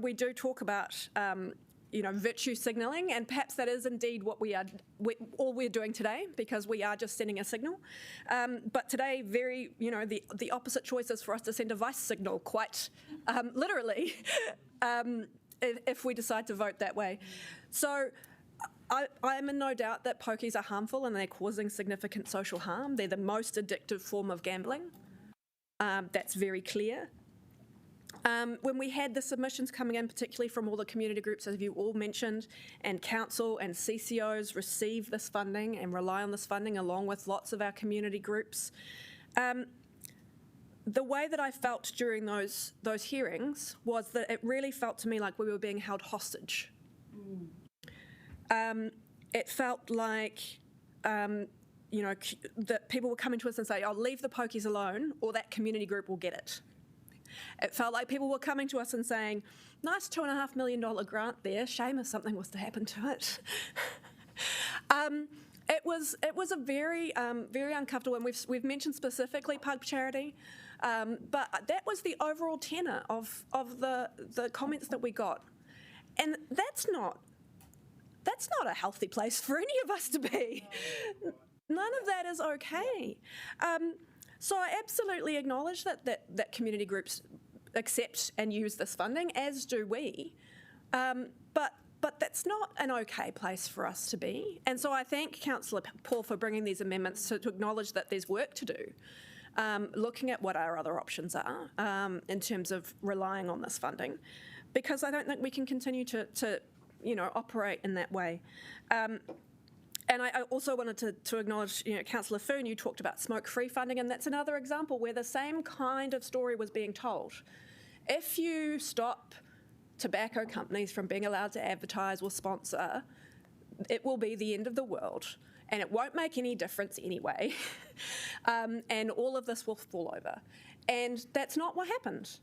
we do talk about, virtue signalling, and perhaps that is indeed what all we're doing today, because we are just sending a signal. But today, the opposite choice is for us to send a vice signal, quite literally, if we decide to vote that way. So I'm in no doubt that pokies are harmful and they're causing significant social harm. They're the most addictive form of gambling. That's very clear. When we had the submissions coming in, particularly from all the community groups, as you all mentioned, and council and CCOs receive this funding and rely on this funding along with lots of our community groups, the way that I felt during those hearings was that it really felt to me like we were being held hostage. It felt like that people were coming to us and say, "Oh, leave the pokies alone, or that community group will get it." It felt like people were coming to us and saying, "Nice $2.5 million grant there. Shame if something was to happen to it." It was a very uncomfortable, and we've mentioned specifically Pub Charity, but that was the overall tenor of the comments that we got, and that's not a healthy place for any of us to be. None of that is okay. So I absolutely acknowledge that community groups accept and use this funding, as do we, but that's not an okay place for us to be. And so I thank Councillor Paul for bringing these amendments to acknowledge that there's work to do, looking at what our other options are in terms of relying on this funding, because I don't think we can continue to operate in that way. And I also wanted to acknowledge, Councillor Foon, you talked about smoke-free funding, and that's another example where the same kind of story was being told. If you stop tobacco companies from being allowed to advertise or sponsor, it will be the end of the world, and it won't make any difference anyway, and all of this will fall over. And that's not what happened.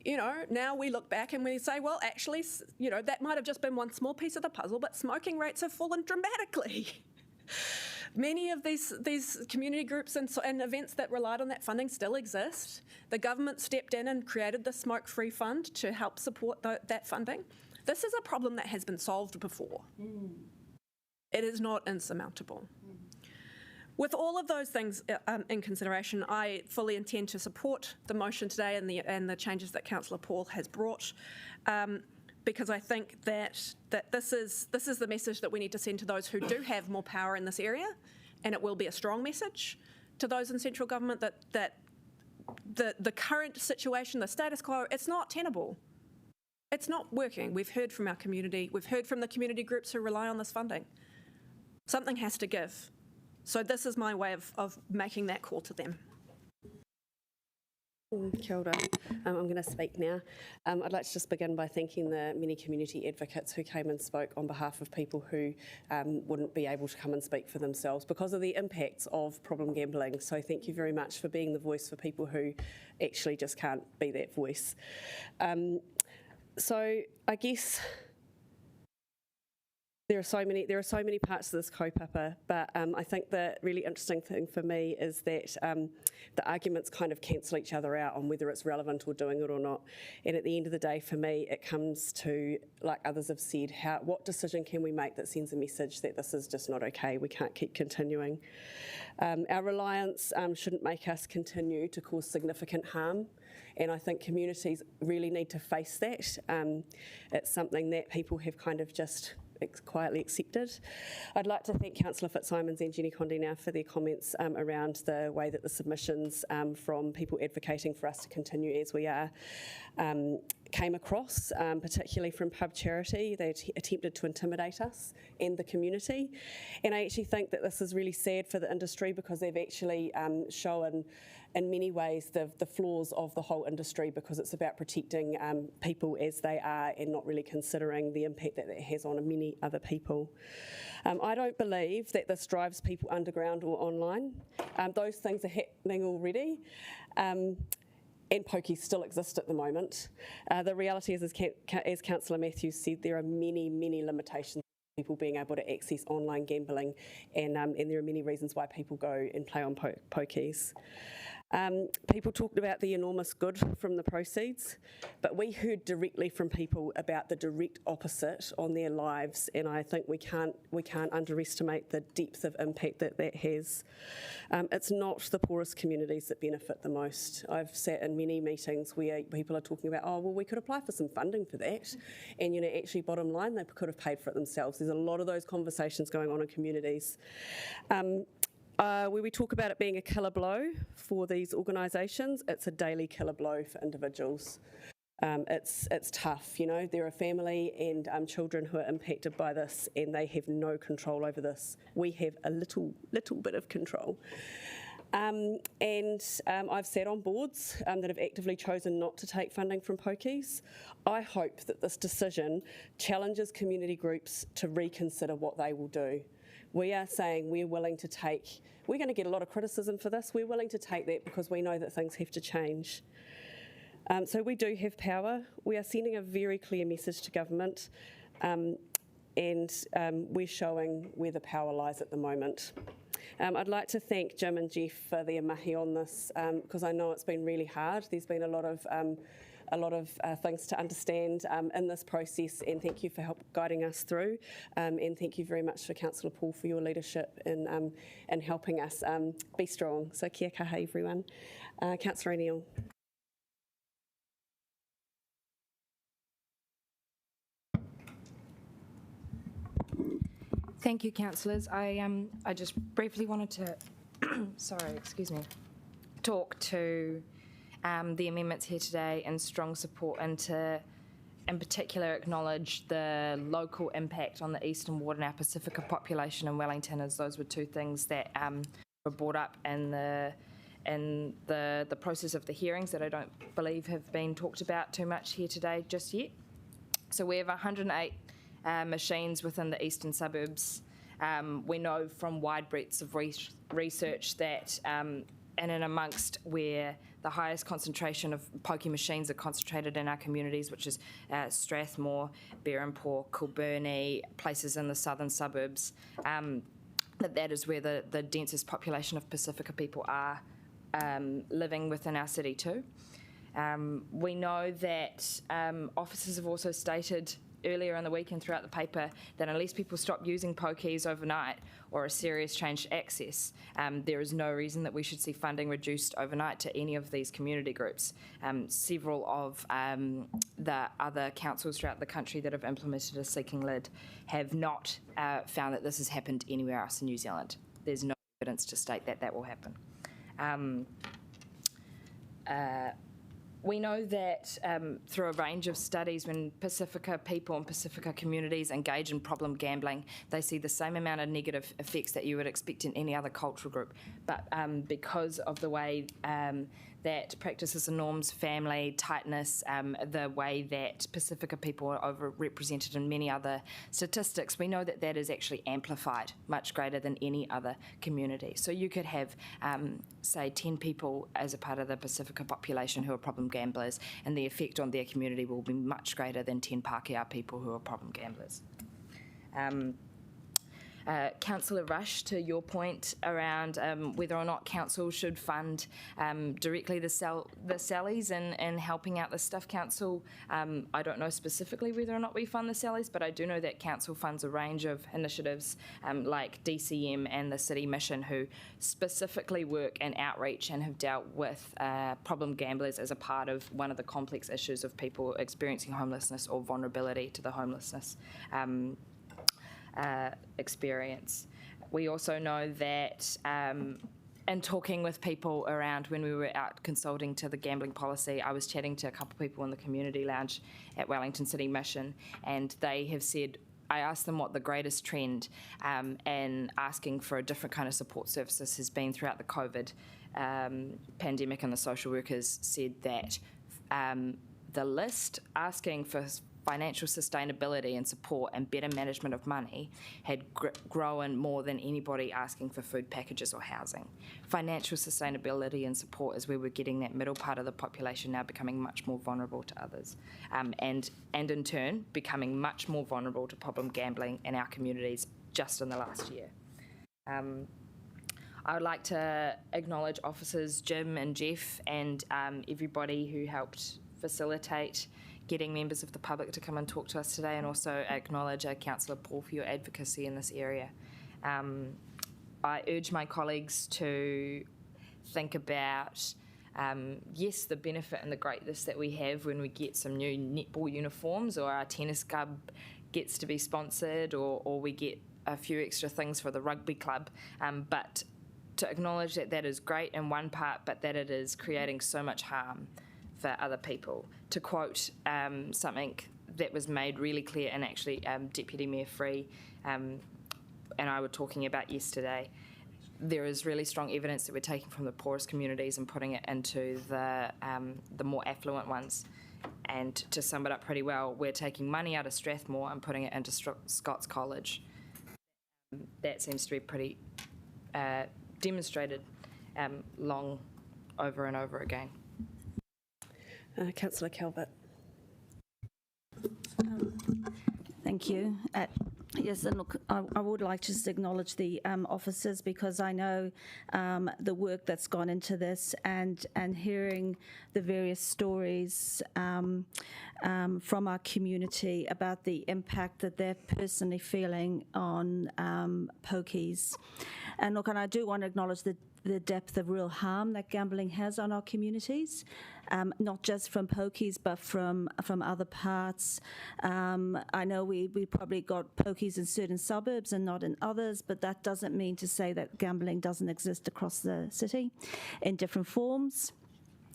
You know, now we look back and we say, well, actually, you know, that might have just been one small piece of the puzzle, but smoking rates have fallen dramatically. Many of these community groups and events that relied on that funding still exist. The government stepped in and created the Smoke-Free Fund to help support that funding. This is a problem that has been solved before. It is not insurmountable. With all of those things in consideration, I fully intend to support the motion today and the changes that Councillor Paul has brought, because I think that this is the message that we need to send to those who do have more power in this area, and it will be a strong message to those in central government that the current situation, the status quo, it's not tenable. It's not working. We've heard from our community. We've heard from the community groups who rely on this funding. Something has to give. So this is my way of making that call to them. Kia ora. I'm going to speak now. I'd like to just begin by thanking the many community advocates who came and spoke on behalf of people who wouldn't be able to come and speak for themselves because of the impacts of problem gambling. So thank you very much for being the voice for people who actually just can't be that voice. So I guess there are so many parts of this kaupapa, but I think the really interesting thing for me is that the arguments kind of cancel each other out on whether it's relevant or doing it or not. And at the end of the day, for me, it comes to, like others have said, what decision can we make that sends a message that this is just not okay, we can't keep continuing. Our reliance shouldn't make us continue to cause significant harm, and I think communities really need to face that. It's something that people have kind of just quietly accepted. I'd like to thank Councillor Fitzsimons and Jenny Condé now for their comments around the way that the submissions from people advocating for us to continue as we are came across, particularly from Pub Charity. They attempted to intimidate us and the community. And I actually think that this is really sad for the industry because they've actually shown in many ways the flaws of the whole industry, because it's about protecting people as they are and not really considering the impact that has on many other people. I don't believe that this drives people underground or online. Those things are happening already. And pokies still exist at the moment. The reality is, as Councillor Matthews said, there are many, many limitations on people being able to access online gambling, and there are many reasons why people go and play on pokies. People talked about the enormous good from the proceeds, but we heard directly from people about the direct opposite on their lives, and I think we can't underestimate the depth of impact that has. It's not the poorest communities that benefit the most. I've sat in many meetings where people are talking about, oh, well, we could apply for some funding for that, and actually bottom line, they could have paid for it themselves. There's a lot of those conversations going on in communities. Where we talk about it being a killer blow for these organisations, it's a daily killer blow for individuals. It's tough, there are family and children who are impacted by this, and they have no control over this. We have a little bit of control. I've sat on boards that have actively chosen not to take funding from pokies. I hope that this decision challenges community groups to reconsider what they will do. We are saying we're going to get a lot of criticism for this. We're willing to take that because we know that things have to change. So we do have power. We are sending a very clear message to government, and we're showing where the power lies at the moment. I'd like to thank Jim and Jeff for their mahi on this, because I know it's been really hard. There's been a lot of things to understand in this process, and thank you for guiding us through, and thank you very much for Councillor Paul for your leadership in helping us be strong. So kia kaha everyone. Councillor O'Neill. Thank you, councillors. I just briefly wanted to, talk to the amendments here today in strong support, and to, in particular, acknowledge the local impact on the Eastern Ward and our Pacifica population in Wellington, as those were two things that were brought up in the in the process of the hearings that I don't believe have been talked about too much here today just yet. So we have 108 machines within the eastern suburbs. We know from wide breadths of research that in and amongst where the highest concentration of pokie machines are concentrated in our communities, which is Strathmore, Berrinpore, Kilbirnie, places in the southern suburbs, that is where the densest population of Pacifica people are living within our city too. We know that officers have also stated earlier in the week and throughout the paper that unless people stop using pokies overnight or a serious change to access, there is no reason that we should see funding reduced overnight to any of these community groups. Several of the other councils throughout the country that have implemented a seeking lid have not found that this has happened anywhere else in New Zealand. There's no evidence to state that that will happen. We know that through a range of studies, when Pacifica people and Pacifica communities engage in problem gambling, they see the same amount of negative effects that you would expect in any other cultural group. But because of the way that practices and norms, family, tightness, the way that Pacifica people are overrepresented in many other statistics, we know that that is actually amplified much greater than any other community. So you could have, say, 10 people as a part of the Pacifica population who are problem gamblers, and the effect on their community will be much greater than 10 Pākehā people who are problem gamblers. Councillor Rush, to your point around whether or not council should fund directly the Sallies and helping out the Staff Council, I don't know specifically whether or not we fund the Sallies, but I do know that council funds a range of initiatives like DCM and the City Mission, who specifically work in outreach and have dealt with problem gamblers as a part of one of the complex issues of people experiencing homelessness or vulnerability to the homelessness experience. We also know that in talking with people around when we were out consulting to the gambling policy, I was chatting to a couple of people in the community lounge at Wellington City Mission, and they have said, I asked them what the greatest trend in asking for a different kind of support services has been throughout the COVID pandemic, and the social workers said that the list asking for financial sustainability and support and better management of money had grown more than anybody asking for food packages or housing. Financial sustainability and support is where we're getting that middle part of the population now becoming much more vulnerable to others, and in turn becoming much more vulnerable to problem gambling in our communities just in the last year. I would like to acknowledge officers Jim and Jeff and everybody who helped facilitate getting members of the public to come and talk to us today, and also acknowledge Councillor Paul for your advocacy in this area. I urge my colleagues to think about, yes, the benefit and the greatness that we have when we get some new netball uniforms, or our tennis club gets to be sponsored, or we get a few extra things for the rugby club, but to acknowledge that that is great in one part, but that it is creating so much harm for other people. To quote something that was made really clear, and actually Deputy Mayor Free and I were talking about yesterday, there is really strong evidence that we're taking from the poorest communities and putting it into the more affluent ones. And to sum it up pretty well, we're taking money out of Strathmore and putting it into Scots College. That seems to be pretty demonstrated long over and over again. Councillor Calvert. Thank you. Yes, and look, I would like to just acknowledge the officers, because I know the work that's gone into this, and hearing the various stories from our community about the impact that they're personally feeling on pokies. And look, and I do want to acknowledge the depth of real harm that gambling has on our communities, not just from pokies, but from other parts. I know we probably got pokies in certain suburbs and not in others, but that doesn't mean to say that gambling doesn't exist across the city in different forms.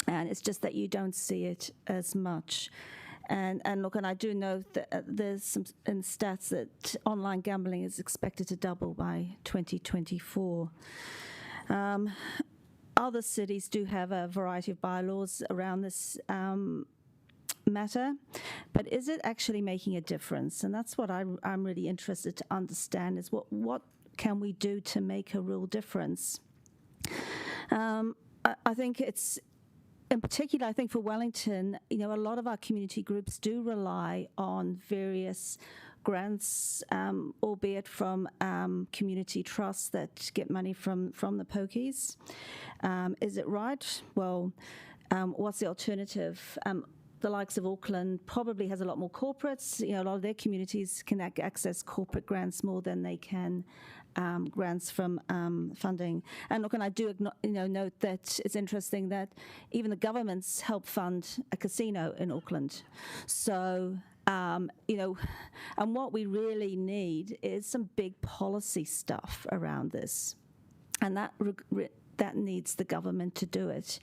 And it's just that you don't see it as much. And look, and I do know that there's some in stats that online gambling is expected to double by 2024. other cities do have a variety of bylaws around this matter, but is it actually making a difference? And that's what I'm really interested to understand, is what can we do to make a real difference? I think it's, in particular, I think for Wellington, a lot of our community groups do rely on various grants, albeit from community trusts that get money from the pokies. Is it right? Well, what's the alternative? The likes of Auckland probably has a lot more corporates. A lot of their communities can access corporate grants more than they can grants from funding. And look, and I do note that it's interesting that even the governments help fund a casino in Auckland. So, and what we really need is some big policy stuff around this. And that needs the government to do it.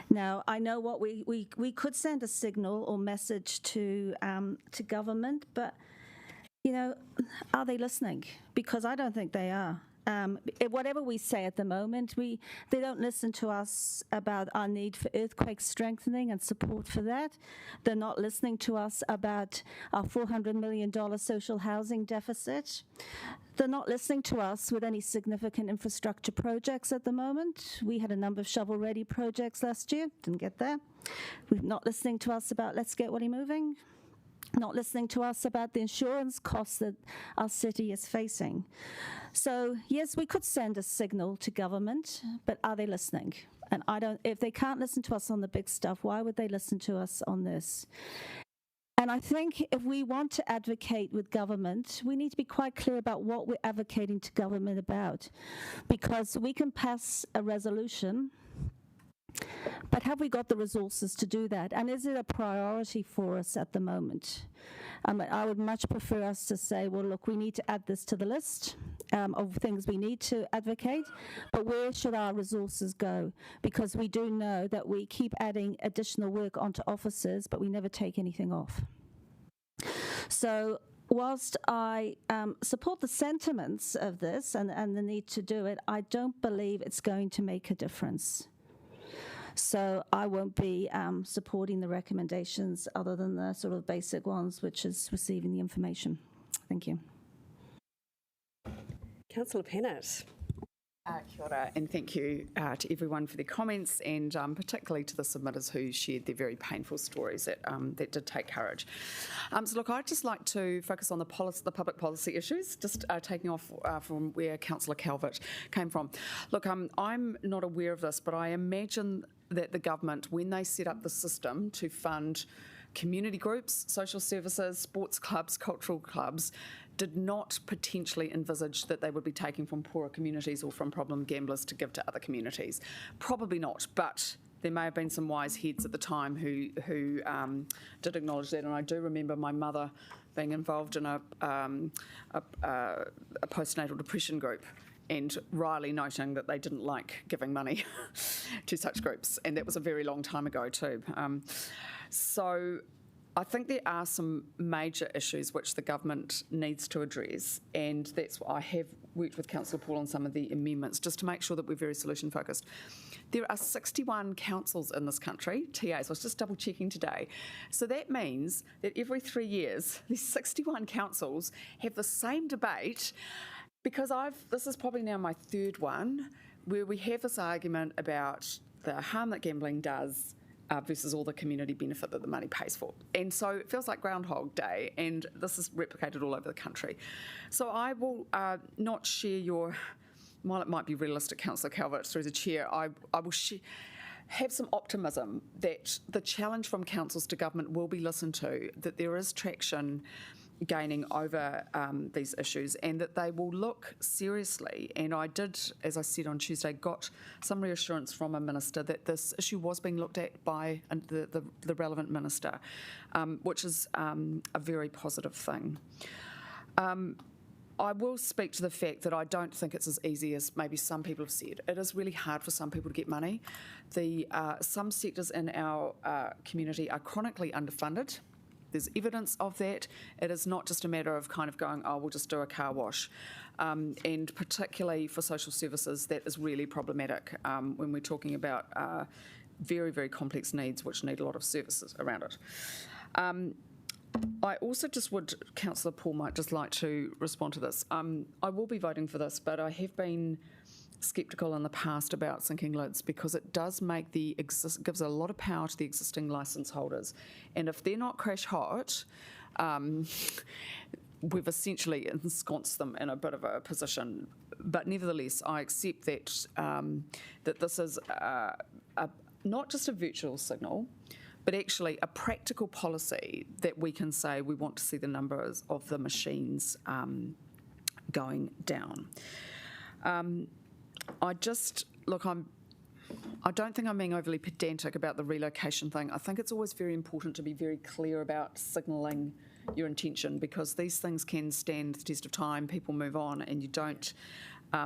Now, I know what we could send a signal or message to government, but are they listening? Because I don't think they are. Whatever we say at the moment, they don't listen to us about our need for earthquake strengthening and support for that. They're not listening to us about our $400 million social housing deficit. They're not listening to us with any significant infrastructure projects at the moment. We had a number of shovel-ready projects last year, didn't get there. We're not listening to us about let's get Wellington moving. Not listening to us about the insurance costs that our city is facing. So, yes, we could send a signal to government, but are they listening? And if they can't listen to us on the big stuff, why would they listen to us on this? And I think if we want to advocate with government, we need to be quite clear about what we're advocating to government about. Because we can pass a resolution, but have we got the resources to do that? And is it a priority for us at the moment? I would much prefer us to say, well, look, we need to add this to the list of things we need to advocate, but where should our resources go? Because we do know that we keep adding additional work onto officers, but we never take anything off. So whilst I support the sentiments of this and the need to do it, I don't believe it's going to make a difference. So I won't be supporting the recommendations other than the sort of basic ones, which is receiving the information. Thank you. Councillor Pennant. Kia ora, and thank you to everyone for their comments, and particularly to the submitters who shared their very painful stories that did take courage. So look, I'd just like to focus on the public policy issues, just taking off from where Councillor Calvert came from. Look, I'm not aware of this, but I imagine that the government, when they set up the system to fund community groups, social services, sports clubs, cultural clubs, did not potentially envisage that they would be taking from poorer communities or from problem gamblers to give to other communities. Probably not, but there may have been some wise heads at the time who did acknowledge that. And I do remember my mother being involved in a postnatal depression group, and Riley noting that they didn't like giving money to such groups. And that was a very long time ago too. So I think there are some major issues which the government needs to address, and that's why I have worked with Councillor Paul on some of the amendments, just to make sure that we're very solution focused. There are 61 councils in this country, TAs, I was just double checking today. So that means that every 3 years, these 61 councils have the same debate, because this is probably now my third one, where we have this argument about the harm that gambling does versus all the community benefit that the money pays for. And so it feels like Groundhog Day, and this is replicated all over the country. So I will not share while it might be realistic, Councillor Calvert, through the chair, I will have some optimism that the challenge from councils to government will be listened to, that there is traction gaining over these issues, and that they will look seriously. And I did, as I said on Tuesday, got some reassurance from a minister that this issue was being looked at by the relevant minister, which is a very positive thing. I will speak to the fact that I don't think it's as easy as maybe some people have said. It is really hard for some people to get money. Some sectors in our community are chronically underfunded. there's evidence of that. It is not just a matter of kind of going, oh, we'll just do a car wash. And particularly for social services, that is really problematic when we're talking about very, very complex needs which need a lot of services around it. I also just would, Councillor Paul might just like to respond to this. I will be voting for this, but I have been sceptical in the past about sinking lids because it does make gives a lot of power to the existing licence holders. And if they're not crash hot, we've essentially ensconced them in a bit of a position. But nevertheless, I accept that that this is not just a virtual signal, but actually a practical policy that we can say we want to see the numbers of the machines going down. I don't think I'm being overly pedantic about the relocation thing. I think it's always very important to be very clear about signalling your intention, because these things can stand the test of time, people move on, and you don't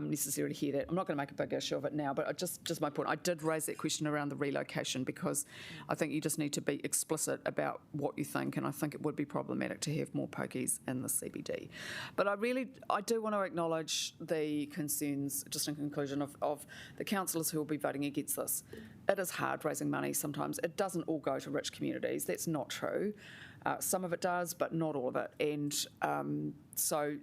necessarily hear that. I'm not going to make a big issue of it now, but just my point. I did raise that question around the relocation because I think you just need to be explicit about what you think, and I think it would be problematic to have more pokies in the CBD. But I do want to acknowledge the concerns, just in conclusion, of the councillors who will be voting against this. It is hard raising money sometimes. It doesn't all go to rich communities. That's not true. Some of it does, but not all of it. And so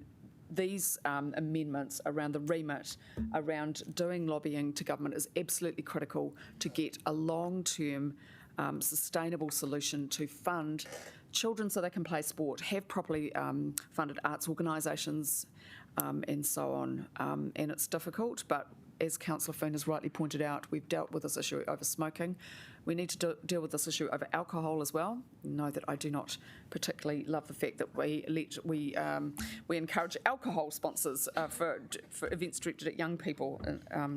these amendments around the remit, around doing lobbying to government, is absolutely critical to get a long-term sustainable solution to fund children so they can play sport, have properly funded arts organisations and so on. And it's difficult, but as Councillor Foon has rightly pointed out, we've dealt with this issue over smoking. We need to deal with this issue over alcohol as well. Know that I do not particularly love the fact that we encourage alcohol sponsors for events directed at young people,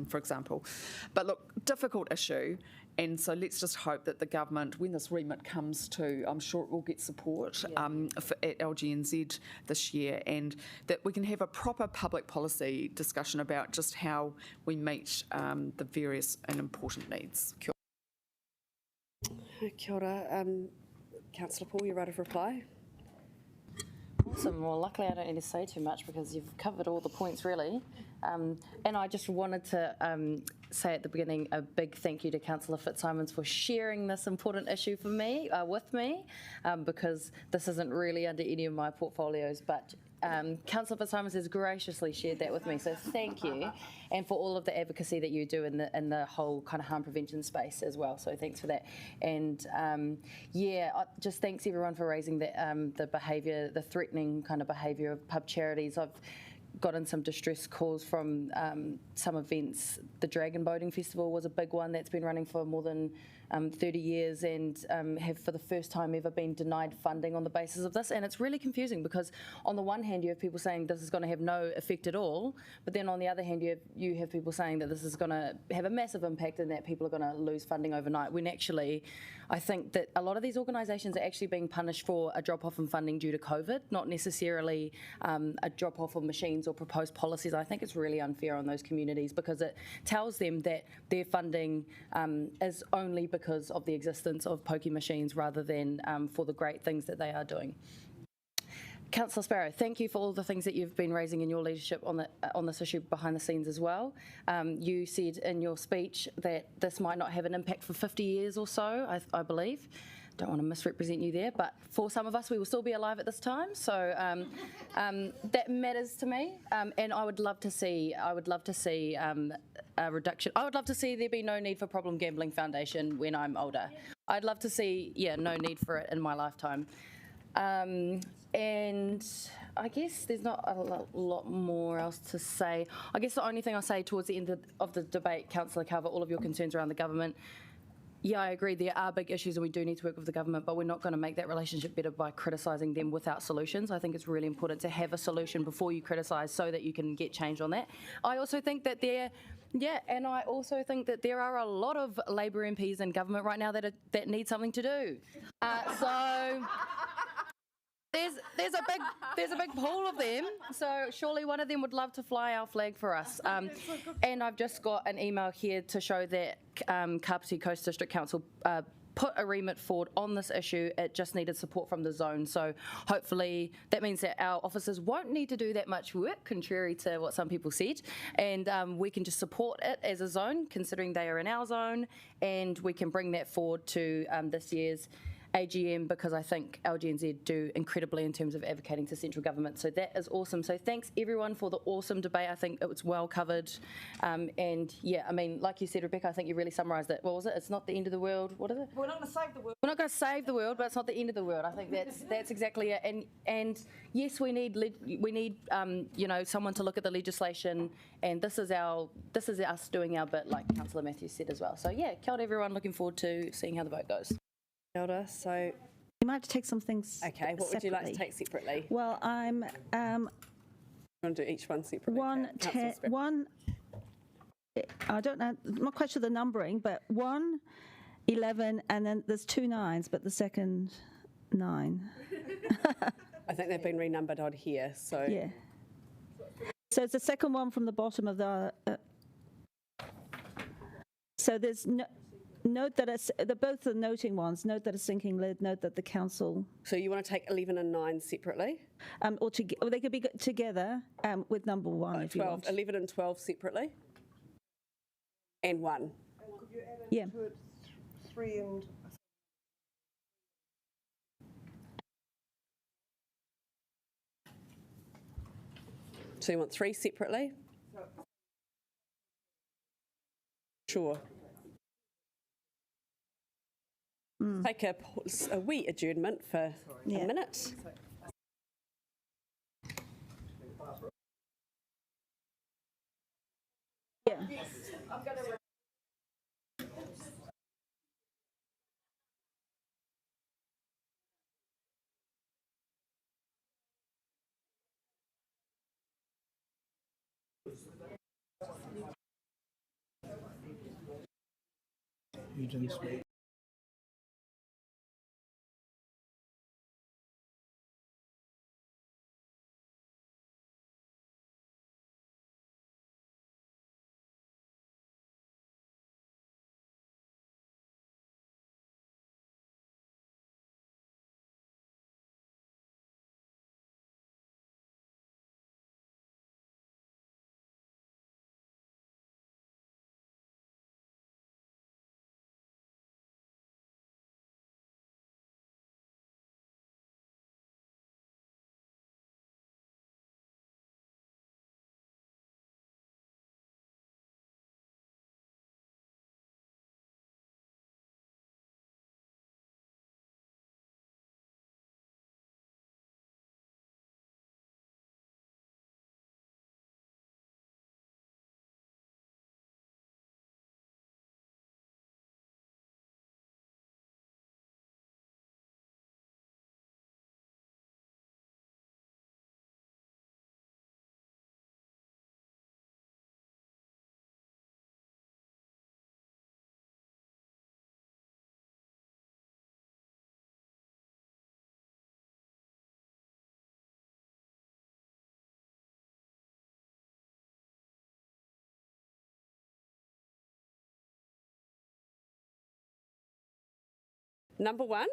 for example. But look, difficult issue. And so let's just hope that the government, when this remit comes to, I'm sure it will get support at LGNZ this year, and that we can have a proper public policy discussion about just how we meet the various and important needs. Kia ora. Councillor Paul, you're right of reply. Awesome. Well, luckily I don't need to say too much because you've covered all the points really. And I just wanted to say at the beginning a big thank you to Councillor Fitzsimons for sharing this important issue for me, with me, because this isn't really under any of my portfolios, but Councillor Fitzsimons has graciously shared that with me, so thank you, and for all of the advocacy that you do in the whole kind of harm prevention space as well. So thanks for that, and just thanks everyone for raising the behaviour, the threatening kind of behaviour of pub charities. I've gotten some distress calls from some events. The Dragon Boating Festival was a big one that's been running for more than 30 years and have for the first time ever been denied funding on the basis of this. And it's really confusing because on the one hand you have people saying this is going to have no effect at all, but then on the other hand you have people saying that this is going to have a massive impact and that people are going to lose funding overnight, when actually I think that a lot of these organisations are actually being punished for a drop-off in funding due to COVID, not necessarily a drop-off of machines or proposed policies. I think it's really unfair on those communities because it tells them that their funding is only because of the existence of pokie machines rather than for the great things that they are doing. Councillor Sparrow, thank you for all the things that you've been raising in your leadership on this issue behind the scenes as well. You said in your speech that this might not have an impact for 50 years or so, I believe. Don't want to misrepresent you there, but for some of us, we will still be alive at this time. So that matters to me, and I would love to see. A reduction. I would love to see there be no need for Problem Gambling Foundation when I'm older. I'd love to see, no need for it in my lifetime. And I guess there's not a lot more else to say. I guess the only thing I'll say towards the end of the debate, Councillor Carver, all of your concerns around the government. Yeah, I agree, there are big issues and we do need to work with the government, but we're not going to make that relationship better by criticising them without solutions. I think it's really important to have a solution before you criticise so that you can get change on that. I also think that there are a lot of Labour MPs in government right now that need something to do. So there's a big pool of them, so surely one of them would love to fly our flag for us. And I've just got an email here to show that Kapiti Coast District Council put a remit forward on this issue. It just needed support from the zone. So hopefully that means that our officers won't need to do that much work, contrary to what some people said, and we can just support it as a zone, considering they are in our zone, and we can bring that forward to this year's AGM, because I think LGNZ do incredibly in terms of advocating to central government. So that is awesome. So thanks everyone for the awesome debate. I think it was well covered. And yeah, I mean, like you said, Rebecca, I think you really summarised it. What was it? It's not the end of the world. What is it? We're not going to save the world. We're not going to save the world, but it's not the end of the world. I think that's exactly it. And yes, we need you know, someone to look at the legislation, and this is us doing our bit, like Councillor Matthews said as well. So yeah, kia ora everyone. Looking forward to seeing how the vote goes. So you might have to take some things. Okay, what would you like to take separately? Well, I'm. Want to do each one separately? One. I don't know. I'm not quite sure the numbering, but 1, 11, and then there's 2 9s, but the second 9. I think they've been renumbered on here. So yeah. So it's the second one from the bottom of the. So there's no. Note that it's both the noting ones. Note that a sinking lid. Note that the council. So you want to take 11 and 9 separately? Or they could be together with number 1 if 12, you want. 11 and 12 separately, and 1. Could you add Yeah. to it 3 and... So you want 3 separately? Sure. Take a wee adjournment for a minute. Yeah. You didn't speak. Number 1,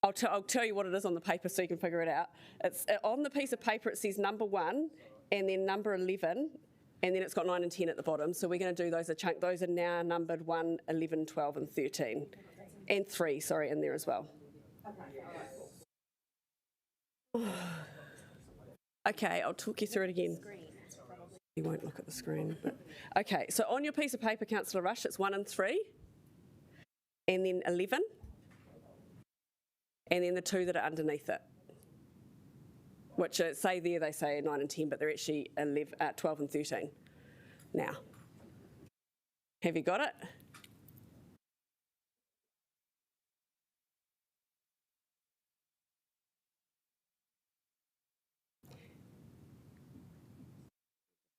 I'll tell you what it is on the paper so you can figure it out. It's on the piece of paper. It says number 1 and then number 11, and then it's got 9 and 10 at the bottom. So we're going to do those a chunk. Those are now numbered 1, 11, 12, and 13, and 3. Sorry, in there as well. Okay, I'll talk you through it again. You won't look at the screen. But okay, so on your piece of paper, Councillor Rush, it's 1 and 3. And then 11, and then the 2 that are underneath it, which say there they say 9 and 10, but they're actually 12 and 13. Now, have you got it?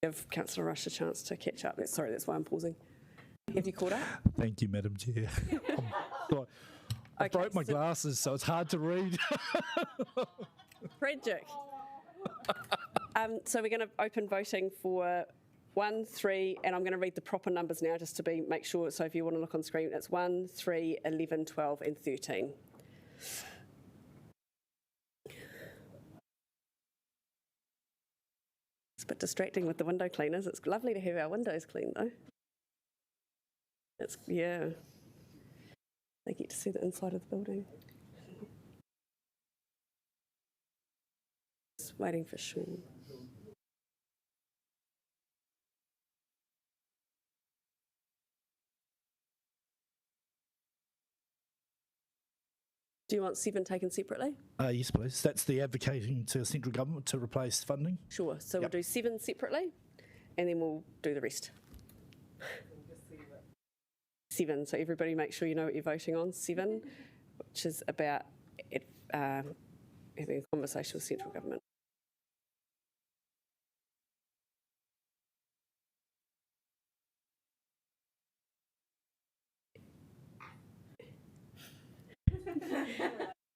Give Councillor Rush a chance to catch up. Sorry, that's why I'm pausing. Have you caught up? Thank you, Madam Chair. I broke my glasses, so it's hard to read. Tragic. So we're going to open voting for 1, 3, and I'm going to read the proper numbers now just to make sure, so if you want to look on screen, it's 1, 3, 11, 12 and 13. It's a bit distracting with the window cleaners. It's lovely to have our windows cleaned though. Yeah. They get to see the inside of the building. Just waiting for Sean. Do you want 7 taken separately? Yes, please. That's the advocating to central government to replace funding. Sure. So we'll do 7 separately, and then we'll do the rest. 7. So everybody make sure you know what you're voting on. 7, which is about having a conversation with central government.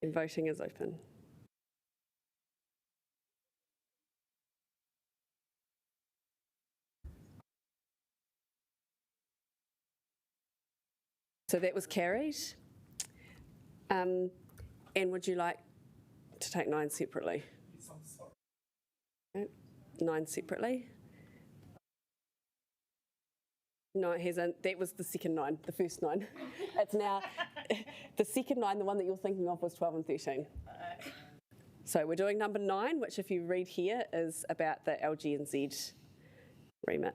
And voting is open. So that was carried. And would you like to take 9 separately? Yes, I'm sorry. Okay. 9 separately. No, it hasn't. That was the second 9, the first 9. It's now the second 9, the one that you're thinking of was 12 and 13. So we're doing number 9, which if you read here is about the LG&Z remit.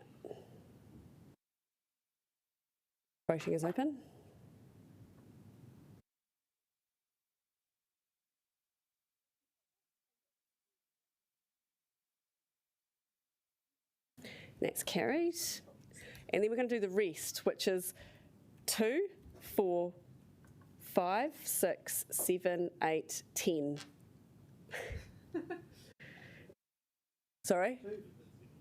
Voting is open. That's carried. And then we're going to do the rest, which is 2, 4, 5, 6, 7, 8, 10. Sorry?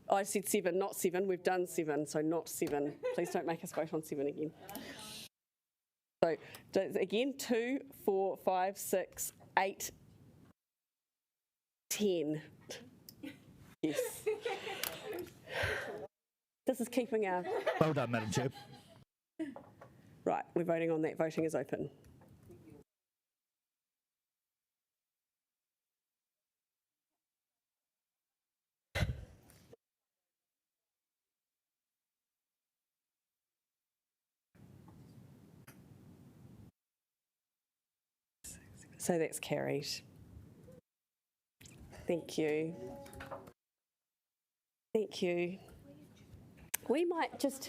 I said 7, not 7. We've done 7, so not 7. Please don't make us vote on 7 again. So again, 2, 4, 5, 6, 8, 10. Yes. This is keeping our... Well done, Madam Chair. Right, we're voting on that. Voting is open. So that's carried. Thank you. Thank you. We might just...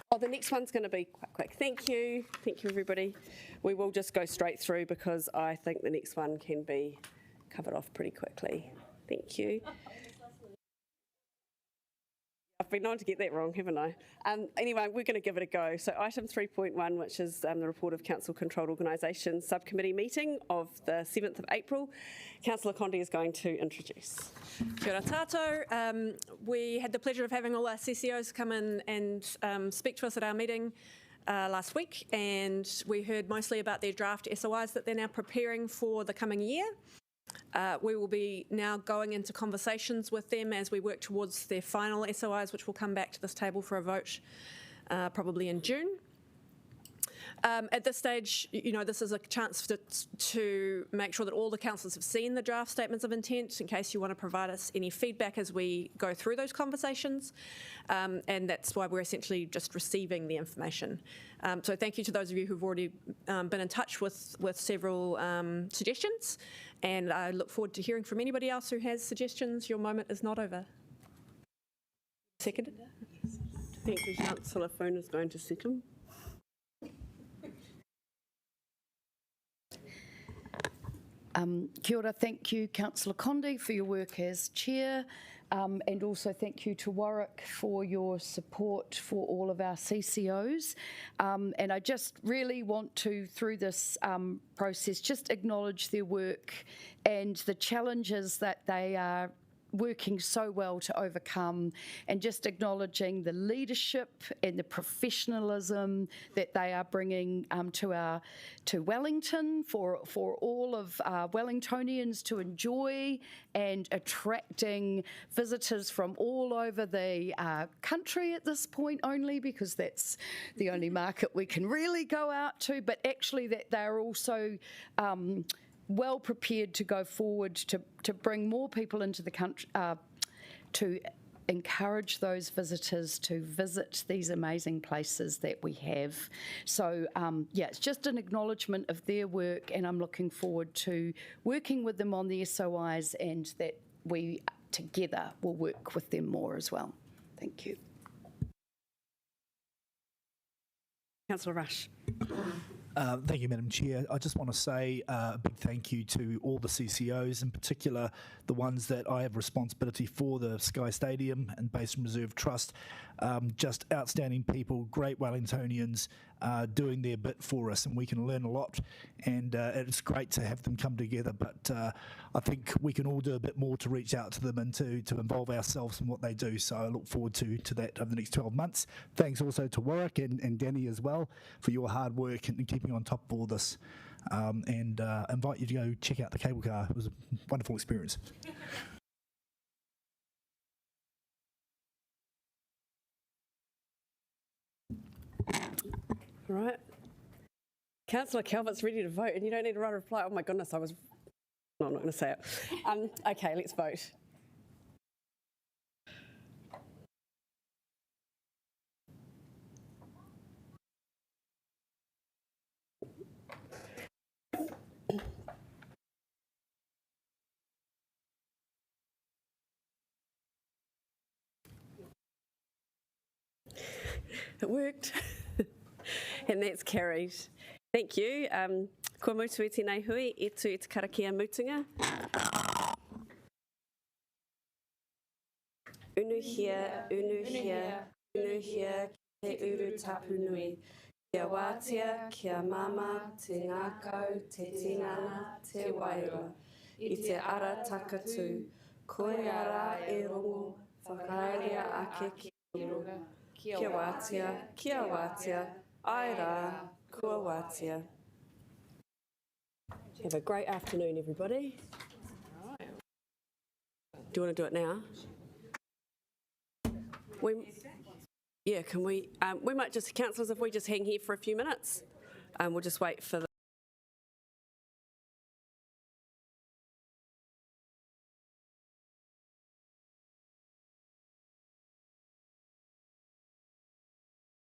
Oh, the next one's going to be quite quick. Thank you. Thank you, everybody. We will just go straight through because I think the next one can be covered off pretty quickly. Thank you. I've been known to get that wrong, haven't I? Anyway, we're going to give it a go. So item 3.1, which is the report of Council-controlled organisations subcommittee meeting of the 7th of April. Councillor Condi is going to introduce. Kia ora tātou. We had the pleasure of having all our CCOs come in and speak to us at our meeting last week, and we heard mostly about their draft SOIs that they're now preparing for the coming year. We will be now going into conversations with them as we work towards their final SOIs, which will come back to this table for a vote probably in June. At this stage, you know, this is a chance to make sure that all the councillors have seen the draft statements of intent in case you want to provide us any feedback as we go through those conversations. And that's why we're essentially just receiving the information. So thank you to those of you who've already been in touch with several suggestions. And I look forward to hearing from anybody else who has suggestions. Your moment is not over. Seconded? Thank you, Councillor Foon is going to second. Kia ora, thank you, Councillor Condi, for your work as chair, and also thank you to Warwick for your support for all of our CCOs. And I just really want to, through this process, just acknowledge their work and the challenges that they are working so well to overcome, and just acknowledging the leadership and the professionalism that they are bringing to Wellington for all of Wellingtonians to enjoy, and attracting visitors from all over the country at this point only, because that's the only market we can really go out to, but actually that they're also well prepared to go forward to bring more people into the country, to encourage those visitors to visit these amazing places that we have. So it's just an acknowledgement of their work, and I'm looking forward to working with them on the SOIs, and that we together will work with them more as well. Thank you. Councillor Rush. Thank you, Madam Chair. I just want to say a big thank you to all the CCOs, in particular the ones that I have responsibility for, the Sky Stadium and Basin Reserve Trust. Just outstanding people, great Wellingtonians doing their bit for us, and we can learn a lot, and it's great to have them come together, but I think we can all do a bit more to reach out to them and to involve ourselves in what they do, so I look forward to that over the next 12 months. Thanks also to Warwick and Danny as well for your hard work and keeping on top of all this, and invite you to go check out the cable car. It was a wonderful experience. All right. Councillor Calvert's ready to vote, and you don't need to write a reply. Oh my goodness, no, I'm not going to say it. Okay, let's vote. It worked. And that's carried. Thank you. Kua mutu i tēnei hui, e tu i te karakia mutunga. Unuhia, unuhia, unuhia, te uru tapu nui. Kia wātia, kia mama, te ngākau, te tingana, te waira. I te ara takatū, koe ara e rongo, whakaarea ake ki runga. Kia wātia, ai rā, kua wātia. Have a great afternoon, everybody. Do you want to do it now? Can we? We might just, councillors, if we just hang here for a few minutes, we'll just wait for the